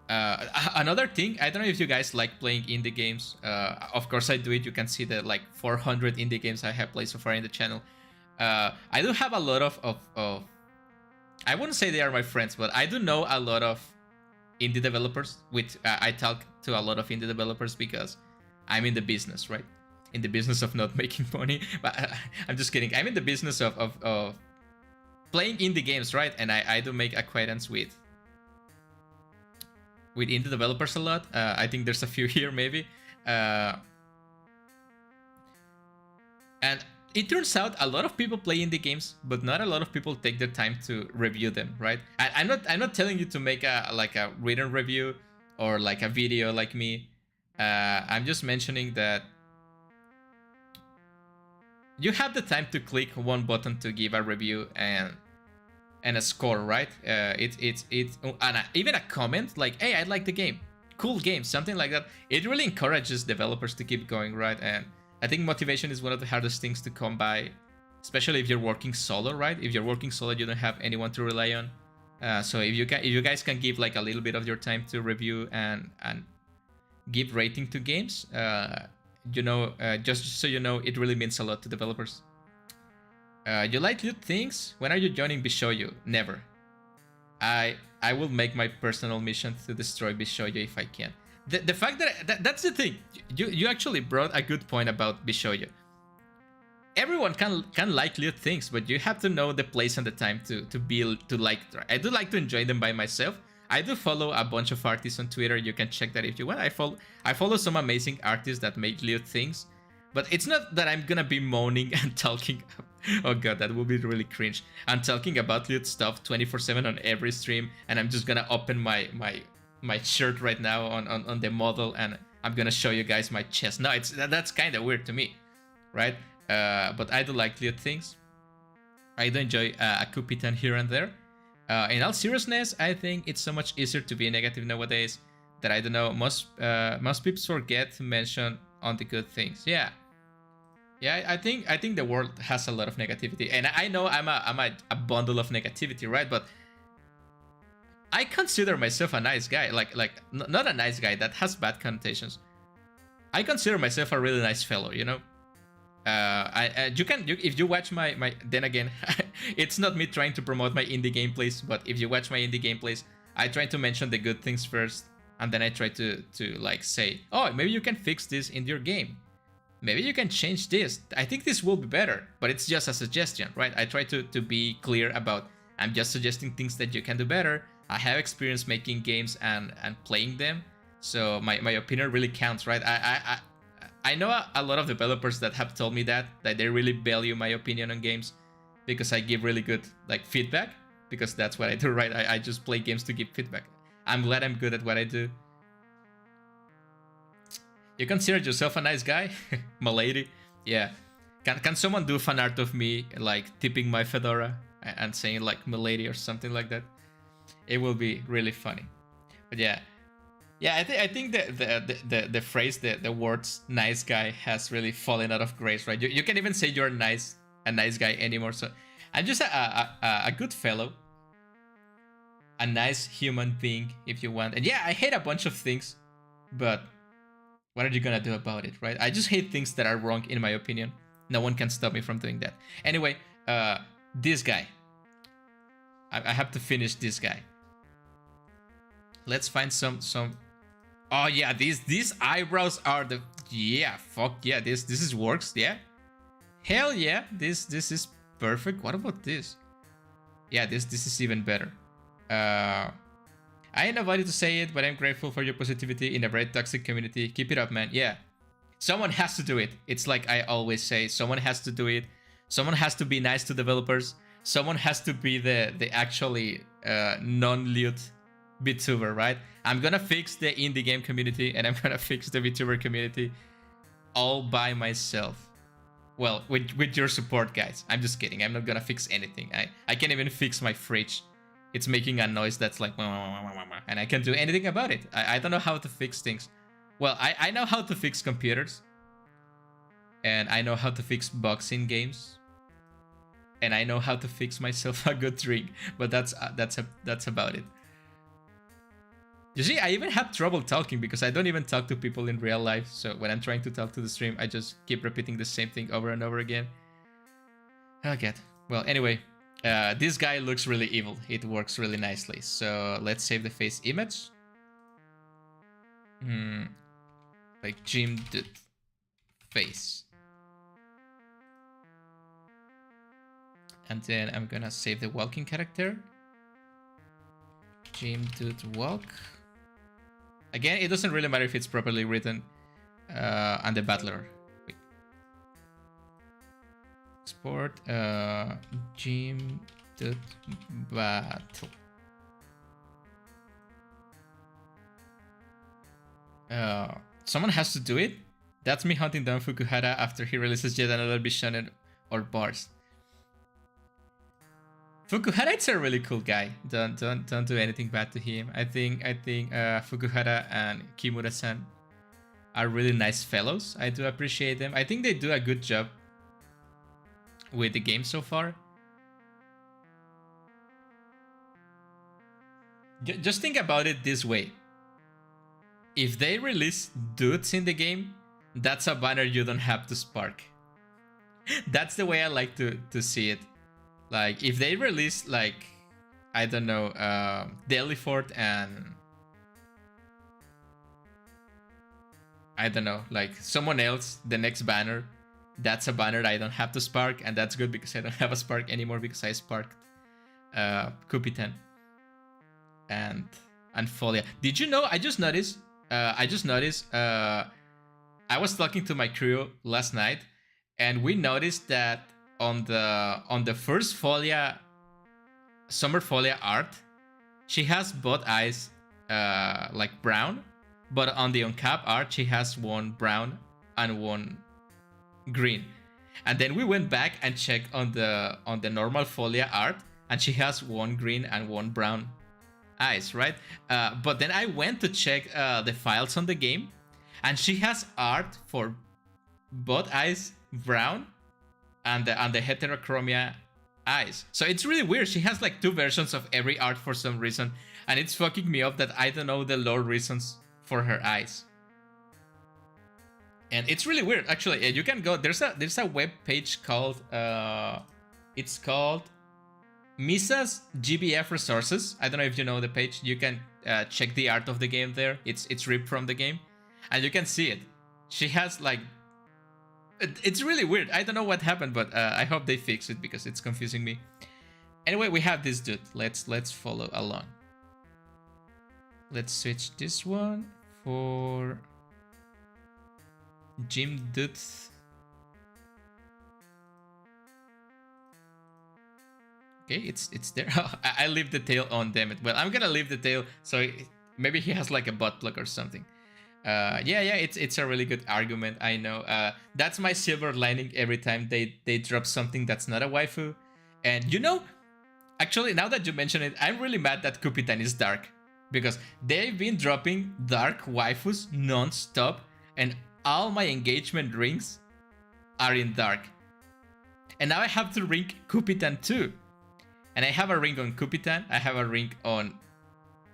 Another thing, I don't know if you guys like playing indie games. Of course I do it. You can see the like 400 indie games I have played so far in the channel. I do have a lot of I wouldn't say they are my friends, but I do know a lot of indie developers. I talk to a lot of indie developers because I'm in the business, right? In the business of not making money. But I'm just kidding. I'm in the business of playing indie games, right? And I do make acquaintance with indie developers a lot. I think there's a few here maybe. And it turns out a lot of people play indie games, but not a lot of people take their time to review them, right? I'm not telling you to make a written review or like a video like me. I'm just mentioning that you have the time to click one button to give a review and a score, right? It's even a comment like, "Hey, I like the game, cool game," something like that. It really encourages developers to keep going, right? And I think motivation is one of the hardest things to come by, especially if you're working solo, right? If you're working solo, you don't have anyone to rely on. So if you guys can give like a little bit of your time to review and give rating to games, just so you know, it really means a lot to developers. You like lewd things? When are you joining Bishoyo? Never. I will make my personal mission to destroy Bishoyo if I can. The fact that's the thing. You actually brought a good point about Bishoyo. everyone can like lewd things, but you have to know the place and the time to like. I do like to enjoy them by myself. I do follow a bunch of artists on Twitter. You can check that if you want. I follow some amazing artists that make lewd things, but it's not that I'm gonna be moaning and talking. Oh god, that would be really cringe. I'm talking about lewd stuff 24/7 on every stream, and I'm just gonna open my shirt right now on the model, and I'm gonna show you guys my chest. No, that's kind of weird to me, right? But I do like lewd things. I do enjoy a Kupitan here and there. In all seriousness, I think it's so much easier to be negative nowadays that I don't know. Most people forget to mention on the good things. Yeah, I think the world has a lot of negativity, and I know I'm a bundle of negativity, right? But I consider myself a nice guy. Like not a nice guy that has bad connotations. I consider myself a really nice fellow, you know. If you watch my then again, it's not me trying to promote my indie gameplays, but if you watch my indie gameplays, I try to mention the good things first, and then I try to like say, oh, maybe you can fix this in your game, maybe you can change this, I think this will be better, but it's just a suggestion, right? I try to be clear about, I'm just suggesting things that you can do better. I have experience making games and playing them, so my opinion really counts, right? I know a lot of developers that have told me that they really value my opinion on games because I give really good like feedback, because that's what I do, right? I just play games to give feedback. I'm glad I'm good at what I do. You consider yourself a nice guy? Milady? Yeah. Can someone do fan art of me like tipping my fedora and saying like milady or something like that? It will be really funny. But yeah. Yeah, I think the phrase, the words "nice guy" has really fallen out of grace, right? You can't even say you're a nice guy anymore. So I'm just a good fellow, a nice human being, if you want. And yeah, I hate a bunch of things, but what are you gonna do about it, right? I just hate things that are wrong, in my opinion. No one can stop me from doing that. Anyway, this guy. I have to finish this guy. Let's find some. Oh yeah, these eyebrows are the, yeah, fuck yeah, this is works, yeah. Hell yeah, this is perfect. What about this? Yeah, this is even better. I ain't nobody to say it, but I'm grateful for your positivity in a very toxic community. Keep it up, man. Yeah, someone has to do it. It's like I always say, someone has to do it. Someone has to be nice to developers. Someone has to be the actually non-lewd Vtuber, right? I'm gonna fix the indie game community, and I'm gonna fix the Vtuber community all by myself. Well, with your support, guys. I'm just kidding. I'm not gonna fix anything. I can't even fix my fridge. It's making a noise that's like, and I can't do anything about it. I don't know how to fix things. Well, I know how to fix computers, and I know how to fix bugs in games, and I know how to fix myself a good drink. But that's about it. You see, I even have trouble talking because I don't even talk to people in real life. So when I'm trying to talk to the stream, I just keep repeating the same thing over and over again. Oh god. Well, anyway, this guy looks really evil. It works really nicely. So let's save the face image. Like Jim did face. And then I'm gonna save the walking character. Jim did walk. Again, it doesn't really matter if it's properly written. And the battler. Wait. Export. Jim did battle. Someone has to do it. That's me hunting down Fukuhara after he releases yet another Bishonen or bars. Fukuhara is a really cool guy. Don't do anything bad to him. I think Fukuhara and Kimura-san are really nice fellows. I do appreciate them. I think they do a good job with the game so far. Just think about it this way. If they release dudes in the game, that's a banner you don't have to spark. That's the way I like to see it. Like, if they release, like, I don't know, Delifort and I don't know, like someone else, the next banner, That's a banner I don't have to spark, and that's good because I don't have a spark anymore because I sparked Kupitan and Folia. Did you know? I just noticed. I was talking to my crew last night, and we noticed that on the first Folia, Summer Folia art, she has both eyes like brown, but on the uncap art, she has one brown and one green. And then we went back and checked on the normal Folia art, and she has one green and one brown eyes, right? But then I went to check the files on the game, and she has art for both eyes brown and the heterochromia eyes. So it's really weird. She has like two versions of every art for some reason, and it's fucking me up that I don't know the lore reasons for her eyes. And it's really weird, actually. You can go. There's a web page called it's called Misa's GBF Resources. I don't know if you know the page. You can check the art of the game there. It's ripped from the game, and you can see it. She has like, it's really weird. I don't know what happened, but I hope they fix it because it's confusing me. Anyway, we have this dude. Let's follow along. Let's switch this one for Jim Dude. Okay, it's there. I leave the tail on, damn it. Well, I'm gonna leave the tail, so maybe he has like a butt plug or something. Yeah, it's a really good argument. I know. That's my silver lining every time they drop something that's not a waifu. And you know, actually, now that you mention it, I'm really mad that Kupitan is dark, because they've been dropping dark waifus non-stop, and all my engagement rings are in dark. And now I have to ring Kupitan too. And I have a ring on Kupitan. I have a ring on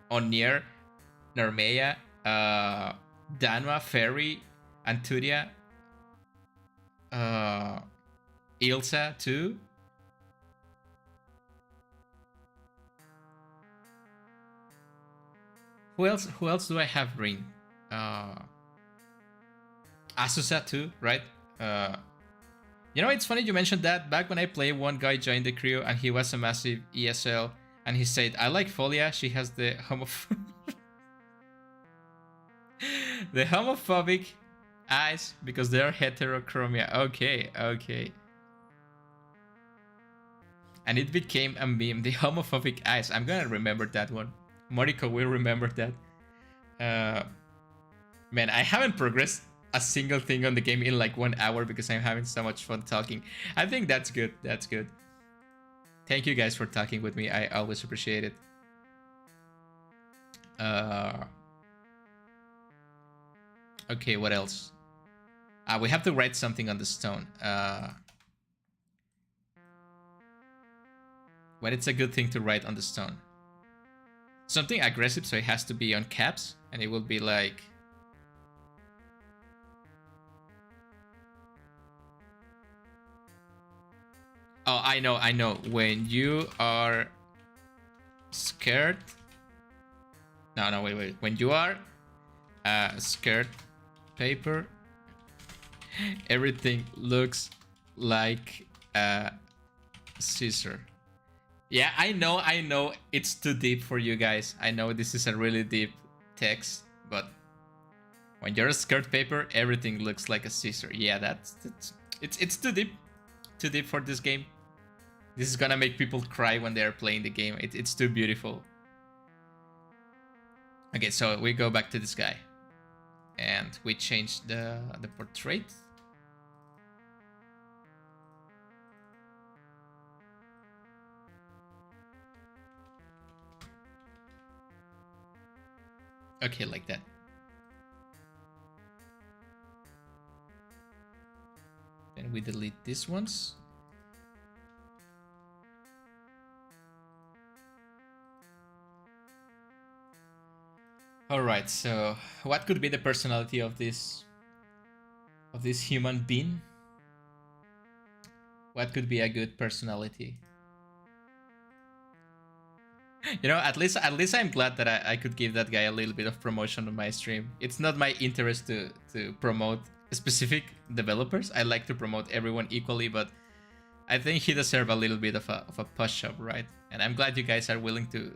Nier, Narmea, Danma, Fairy, Anturia, Ilsa too. Who else do I have ring? Asusa too, right? You know, it's funny you mentioned that. Back when I played, one guy joined the crew and he was a massive ESL, and he said, I like Folia, she has the the homophobic eyes because they are heterochromia. Okay. And it became a meme, the homophobic eyes. I'm gonna remember that one. Moriko will remember that. Man, I haven't progressed a single thing on the game in like 1 hour because I'm having so much fun talking. I think that's good. That's good. Thank you guys for talking with me. I always appreciate it. Okay, what else? We have to write something on the stone. When it's a good thing to write on the stone. Something aggressive, so it has to be on caps, and it will be like... Oh, I know. When you are scared... No, wait. When you are scared paper, everything looks like a scissor. Yeah, I know it's too deep for you guys. I know this is a really deep text, but when you're scared paper, everything looks like a scissor. Yeah, it's too deep. Too deep for this game. This is gonna make people cry when they're playing the game. It's too beautiful. Okay, so we go back to this guy. And we change the portrait. Okay, like that. Then we delete these ones. Alright, so what could be the personality of this human being? What could be a good personality? You know, at least I'm glad that I could give that guy a little bit of promotion on my stream. It's not my interest to promote specific developers. I like to promote everyone equally, but I think he deserves a little bit of a push up, right? And I'm glad you guys are willing to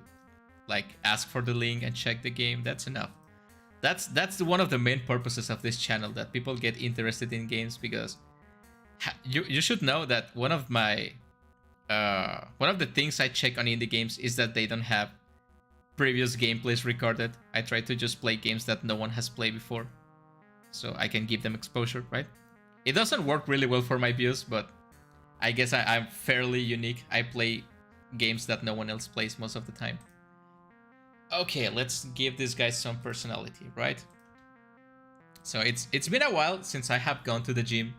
like ask for the link and check the game. That's enough. That's one of the main purposes of this channel, that people get interested in games, because you should know that one of the things I check on indie games is that they don't have previous gameplays recorded. I try to just play games that no one has played before, so I can give them exposure, right? It doesn't work really well for my views, but I guess I'm fairly unique. I play games that no one else plays most of the time. Okay, let's give this guy some personality, right? So it's been a while since I have gone to the gym.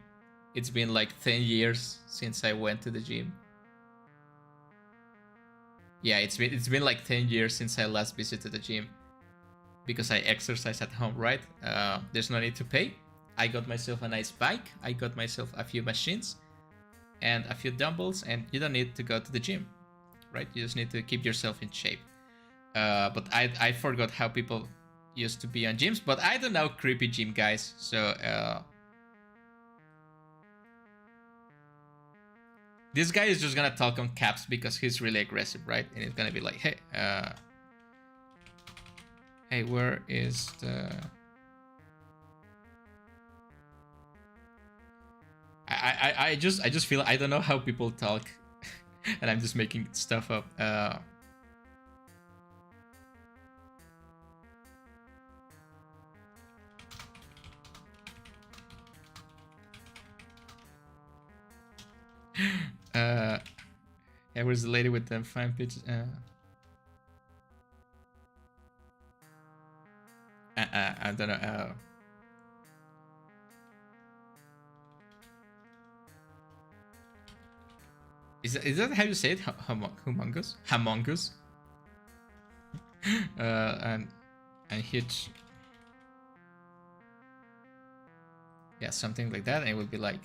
It's been like 10 years since I went to the gym. Yeah, it's been like 10 years since I last visited the gym, because I exercise at home, right? There's no need to pay. I got myself a nice bike. I got myself a few machines and a few dumbbells, and you don't need to go to the gym, right? You just need to keep yourself in shape. But I forgot how people used to be on gyms, but I don't know creepy gym guys, so this guy is just gonna talk on caps because he's really aggressive, right? And it's gonna be like, hey, hey, where is the... I just feel I don't know how people talk, and I'm just making stuff up. Yeah, where's the lady with the fine pitches? I don't know. Is that how you say it? Humongous? Humongous? And hitch. Yeah, something like that, and it would be like...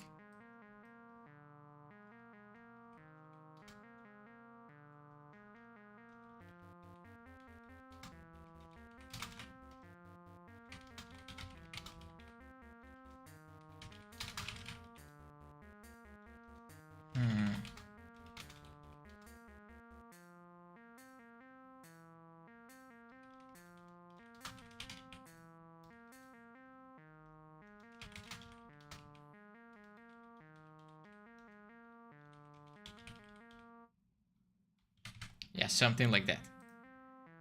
Yeah, something like that.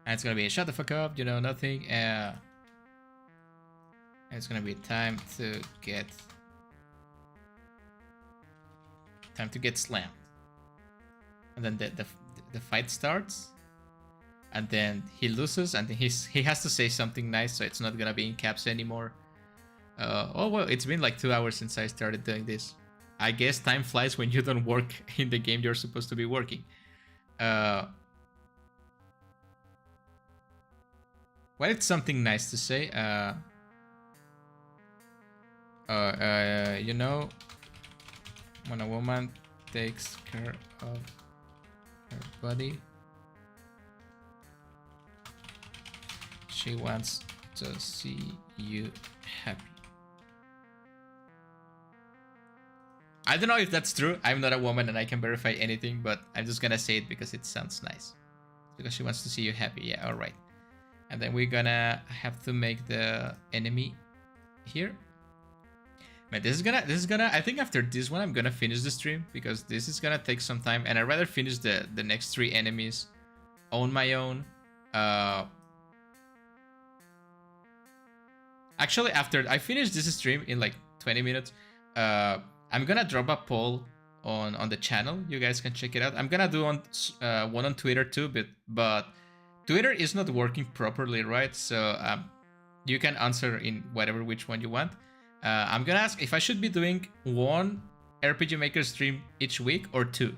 And it's gonna be shut the fuck up, you know, nothing. And it's gonna be time to get slammed. And then the fight starts, and then he loses, and then he has to say something nice, so it's not gonna be in caps anymore. Oh well, it's been like 2 hours since I started doing this. I guess time flies when you don't work in the game you're supposed to be working. What is something nice to say? You know, when a woman takes care of her body, she wants to see you happy. I don't know if that's true. I'm not a woman and I can verify anything, but I'm just gonna say it because it sounds nice. Because she wants to see you happy. Yeah, all right. And then we're gonna have to make the enemy here. Man, this is gonna. I think after this one, I'm gonna finish the stream because this is gonna take some time, and I'd rather finish the next 3 enemies on my own. Actually, after I finish this stream in like 20 minutes, I'm gonna drop a poll on the channel. You guys can check it out. I'm gonna do one on Twitter too, but Twitter is not working properly, right? So you can answer in which one you want. I'm gonna ask if I should be doing 1 RPG Maker stream each week or 2.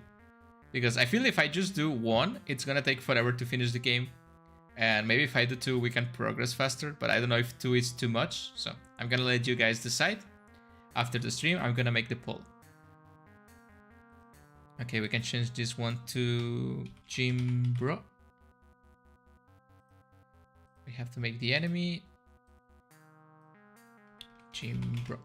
Because I feel if I just do 1, it's gonna take forever to finish the game. And maybe if I do 2, we can progress faster. But I don't know if 2 is too much. So I'm gonna let you guys decide. After the stream, I'm gonna make the poll. Okay, we can change this one to Jim Bro. We have to make the enemy Jim Bro.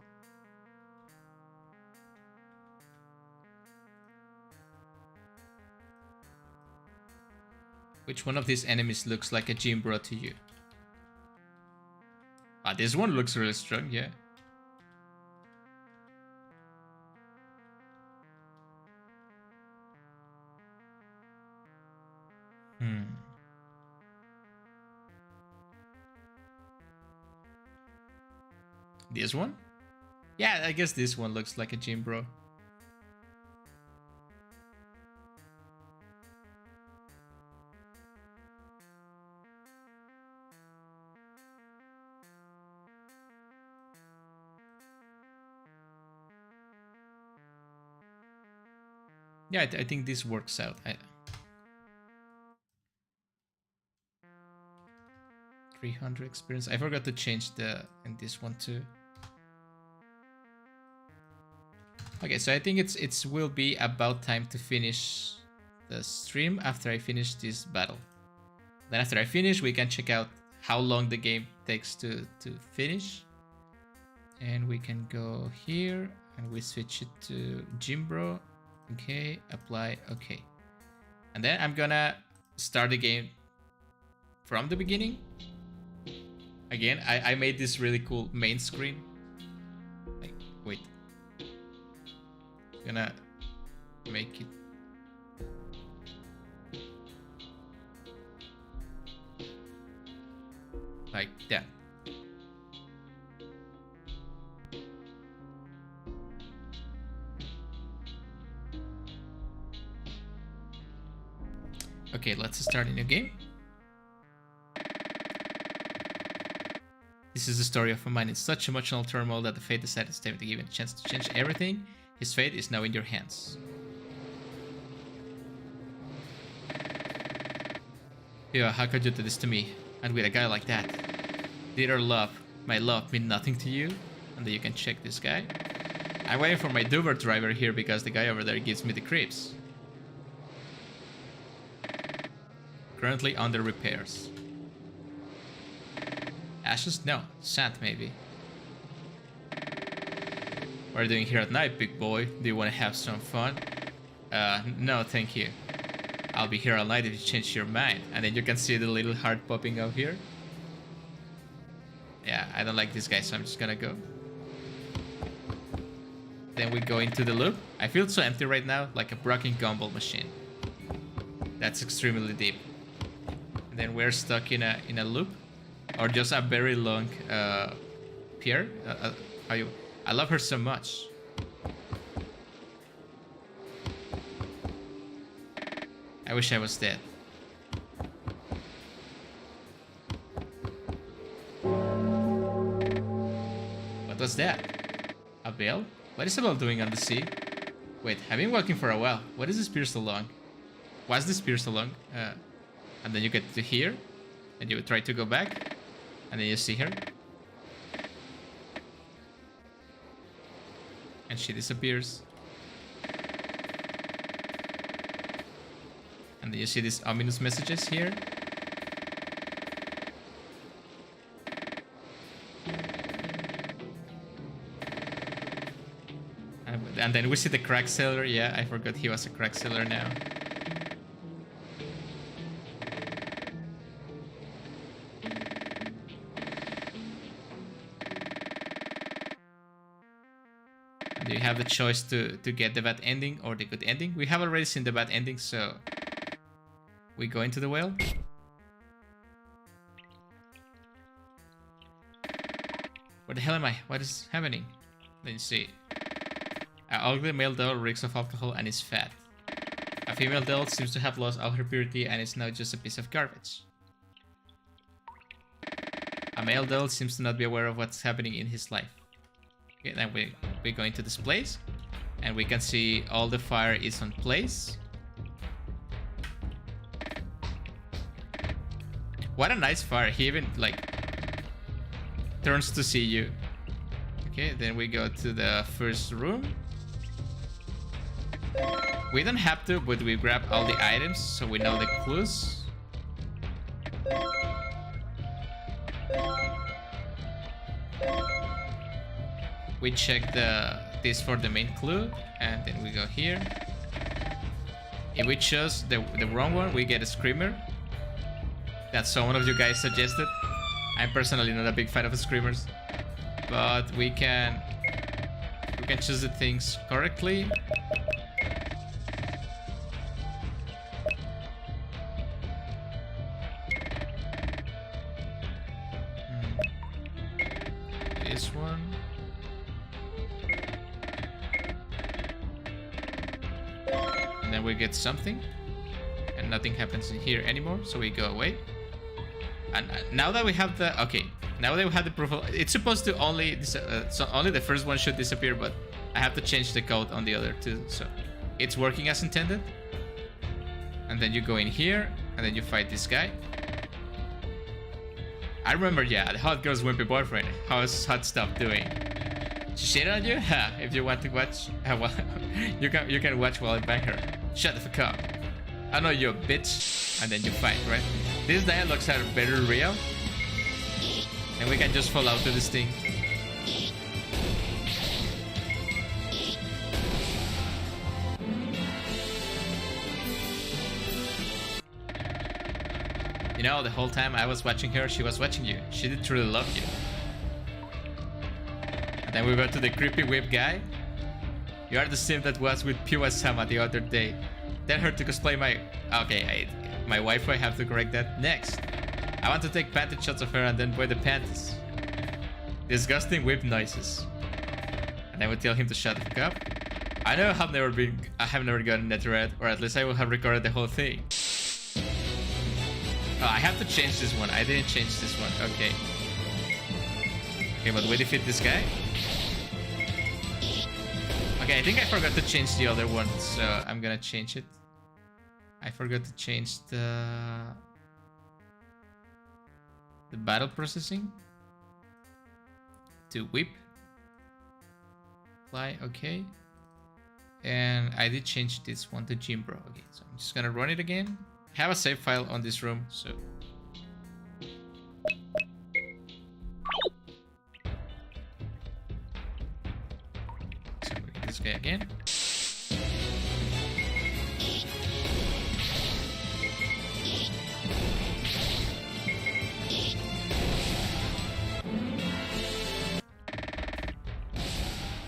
Which one of these enemies looks like a gym bro to you? Ah, this one looks really strong, yeah. This one? Yeah, I guess this one looks like a gym bro. Yeah, I think this works out. 300 experience. I forgot to change in this one too. Okay, so I think it will be about time to finish the stream after I finish this battle. Then after I finish, we can check out how long the game takes to finish. And we can go here and we switch it to Jimbro. Okay, apply, okay. And then I'm gonna start the game from the beginning. Again, I made this really cool main screen. Like, wait. I'm gonna make it. Like that. Okay, let's start a new game. This is the story of a man in such emotional turmoil that the fate decided to give him a chance to change everything. His fate is now in your hands. Yeah, how could you do this to me? And with a guy like that? Dear love, my love mean nothing to you? And then you can check this guy. I'm waiting for my Vtuber driver here because the guy over there gives me the creeps. Currently under repairs. Ashes? No. Sand, maybe. What are you doing here at night, big boy? Do you want to have some fun? No, thank you. I'll be here all night if you change your mind. And then you can see the little heart popping up here. Yeah, I don't like this guy, so I'm just gonna go. Then we go into the loop. I feel so empty right now, like a broken gumball machine. That's extremely deep. Then we're stuck in a loop, or just a very long pier. I love her so much. I wish I was dead. What was that? A bell? What is a bell doing on the sea? Wait, I've been walking for a while. What is this pier so long? Why is this pier so long? And then you get to here, and you try to go back, and then you see her. And she disappears. And then you see these ominous messages here. And then we see the crack seller. Yeah, I forgot he was a crack seller now. You have the choice to get the bad ending or the good ending. We have already seen the bad ending, so we go into the well. Where the hell am I? What is happening? Then you see an ugly male doll reeks of alcohol and is fat. A female doll seems to have lost all her purity and is now just a piece of garbage. A male doll seems to not be aware of what's happening in his life. Okay, then we go into this place, and we can see all the fire is on place. What a nice fire. He even like turns to see you. Okay, then we go to the first room. We don't have to, but we grab all the items so we know the clues. We check this for the main clue, and then we go here. If we choose the wrong one, we get a screamer. that some of you guys suggested. I'm personally not a big fan of screamers, but we can choose the things correctly. This one. And then we get something. And nothing happens in here anymore, so we go away. And now that we have the... Okay, now that we have the profile... It's supposed to only... so only the first one should disappear, but I have to change the code on the other two. So it's working as intended. And then you go in here, and then you fight this guy. I remember, yeah, the hot girl's wimpy boyfriend. How's hot stuff doing? She shit on you? Ha! If you want to watch, well, you can watch while I bang her. Shut the fuck up. I know you're a bitch, and then you fight, right? These dialogues are very real, and we can just fall out to this thing. You know, the whole time I was watching her, she was watching you. She did truly love you. And then we go to the creepy whip guy. You are the same that was with Piwa-sama the other day. Tell her to cosplay my... Okay, my wife, I have to correct that. Next. I want to take panty shots of her and then wear the panties. Disgusting whip noises. And I would tell him to shut the fuck up. I know I have never gotten that read, or at least I will have recorded the whole thing. Oh, I have to change this one. I didn't change this one. Okay. Okay, but we defeat this guy. Okay, I think I forgot to change the other one, so I'm gonna change it. I forgot to change the battle processing to whip. Fly, okay. And I did change this one to Jimbro. Okay, so I'm just gonna run it again. I have a save file on this room, so we get this guy again.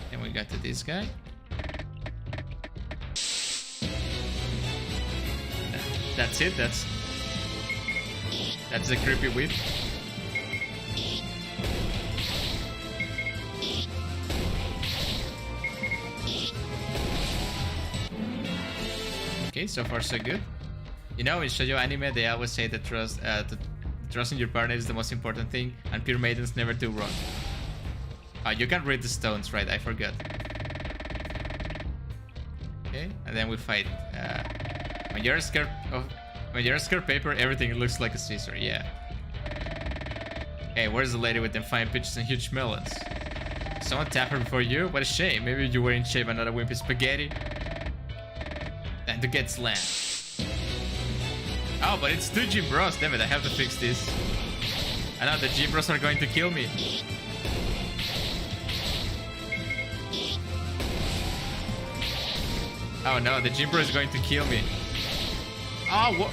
Then we got to this guy. That's it, that's the creepy whip. Okay, so far so good. You know, in shoujo anime, they always say that trust in your partner is the most important thing, and pure maidens never do wrong. You can read the stones, right? I forgot. Okay, and then we fight. When you're scared paper, everything looks like a scissor, yeah. Hey, where's the lady with them fine pitches and huge melons? Someone tap her before you? What a shame. Maybe you were in shape and not a wimpy spaghetti. And to get slammed. Oh, but it's two G bros. Damn it, I have to fix this. I know the G bros are going to kill me. Oh no, the G bro is going to kill me. Oh, what?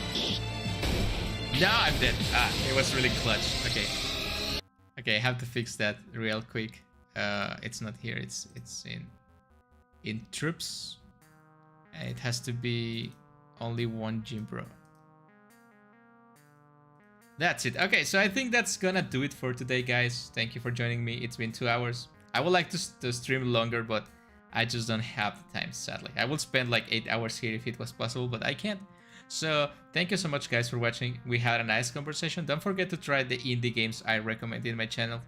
No, I'm dead. Ah, it was really clutch. Okay. Okay, I have to fix that real quick. It's not here. It's in troops. And it has to be only one Jimbro. That's it. Okay, so I think that's gonna do it for today, guys. Thank you for joining me. It's been 2 hours. I would like to stream longer, but I just don't have the time, sadly. I would spend like 8 hours here if it was possible, but I can't. So thank you so much, guys, for watching. We had a nice conversation. Don't forget to try the indie games I recommend in my channel.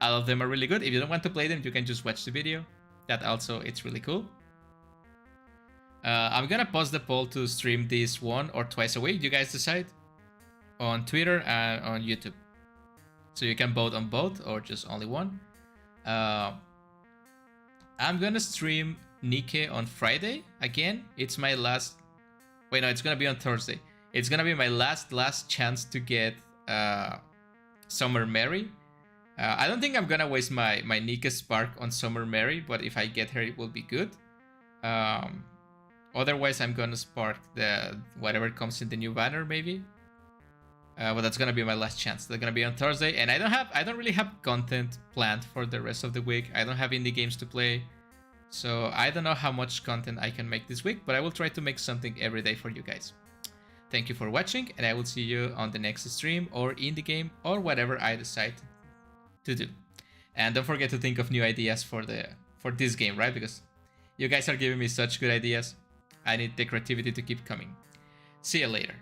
All of them are really good. If you don't want to play them, you can just watch the video. That also, it's really cool. I'm gonna post the poll to stream this 1 or twice a week. You guys decide. On Twitter and on YouTube. So you can vote on both or just only one. I'm gonna stream Nikke on Friday again. It's my last... Wait, no, it's gonna be on Thursday. It's gonna be my last chance to get Summer Mary. I don't think I'm gonna waste my Nikke Spark on Summer Mary, but if I get her, it will be good. Otherwise, I'm gonna spark the whatever comes in the new banner, maybe. But that's gonna be my last chance. That's gonna be on Thursday, and I don't really have content planned for the rest of the week. I don't have indie games to play, so I don't know how much content I can make this week, but I will try to make something every day for you guys. Thank you for watching, and I will see you on the next stream or in the game or whatever I decide to do. And don't forget to think of new ideas for this game, right? Because you guys are giving me such good ideas. I need the creativity to keep coming. See you later.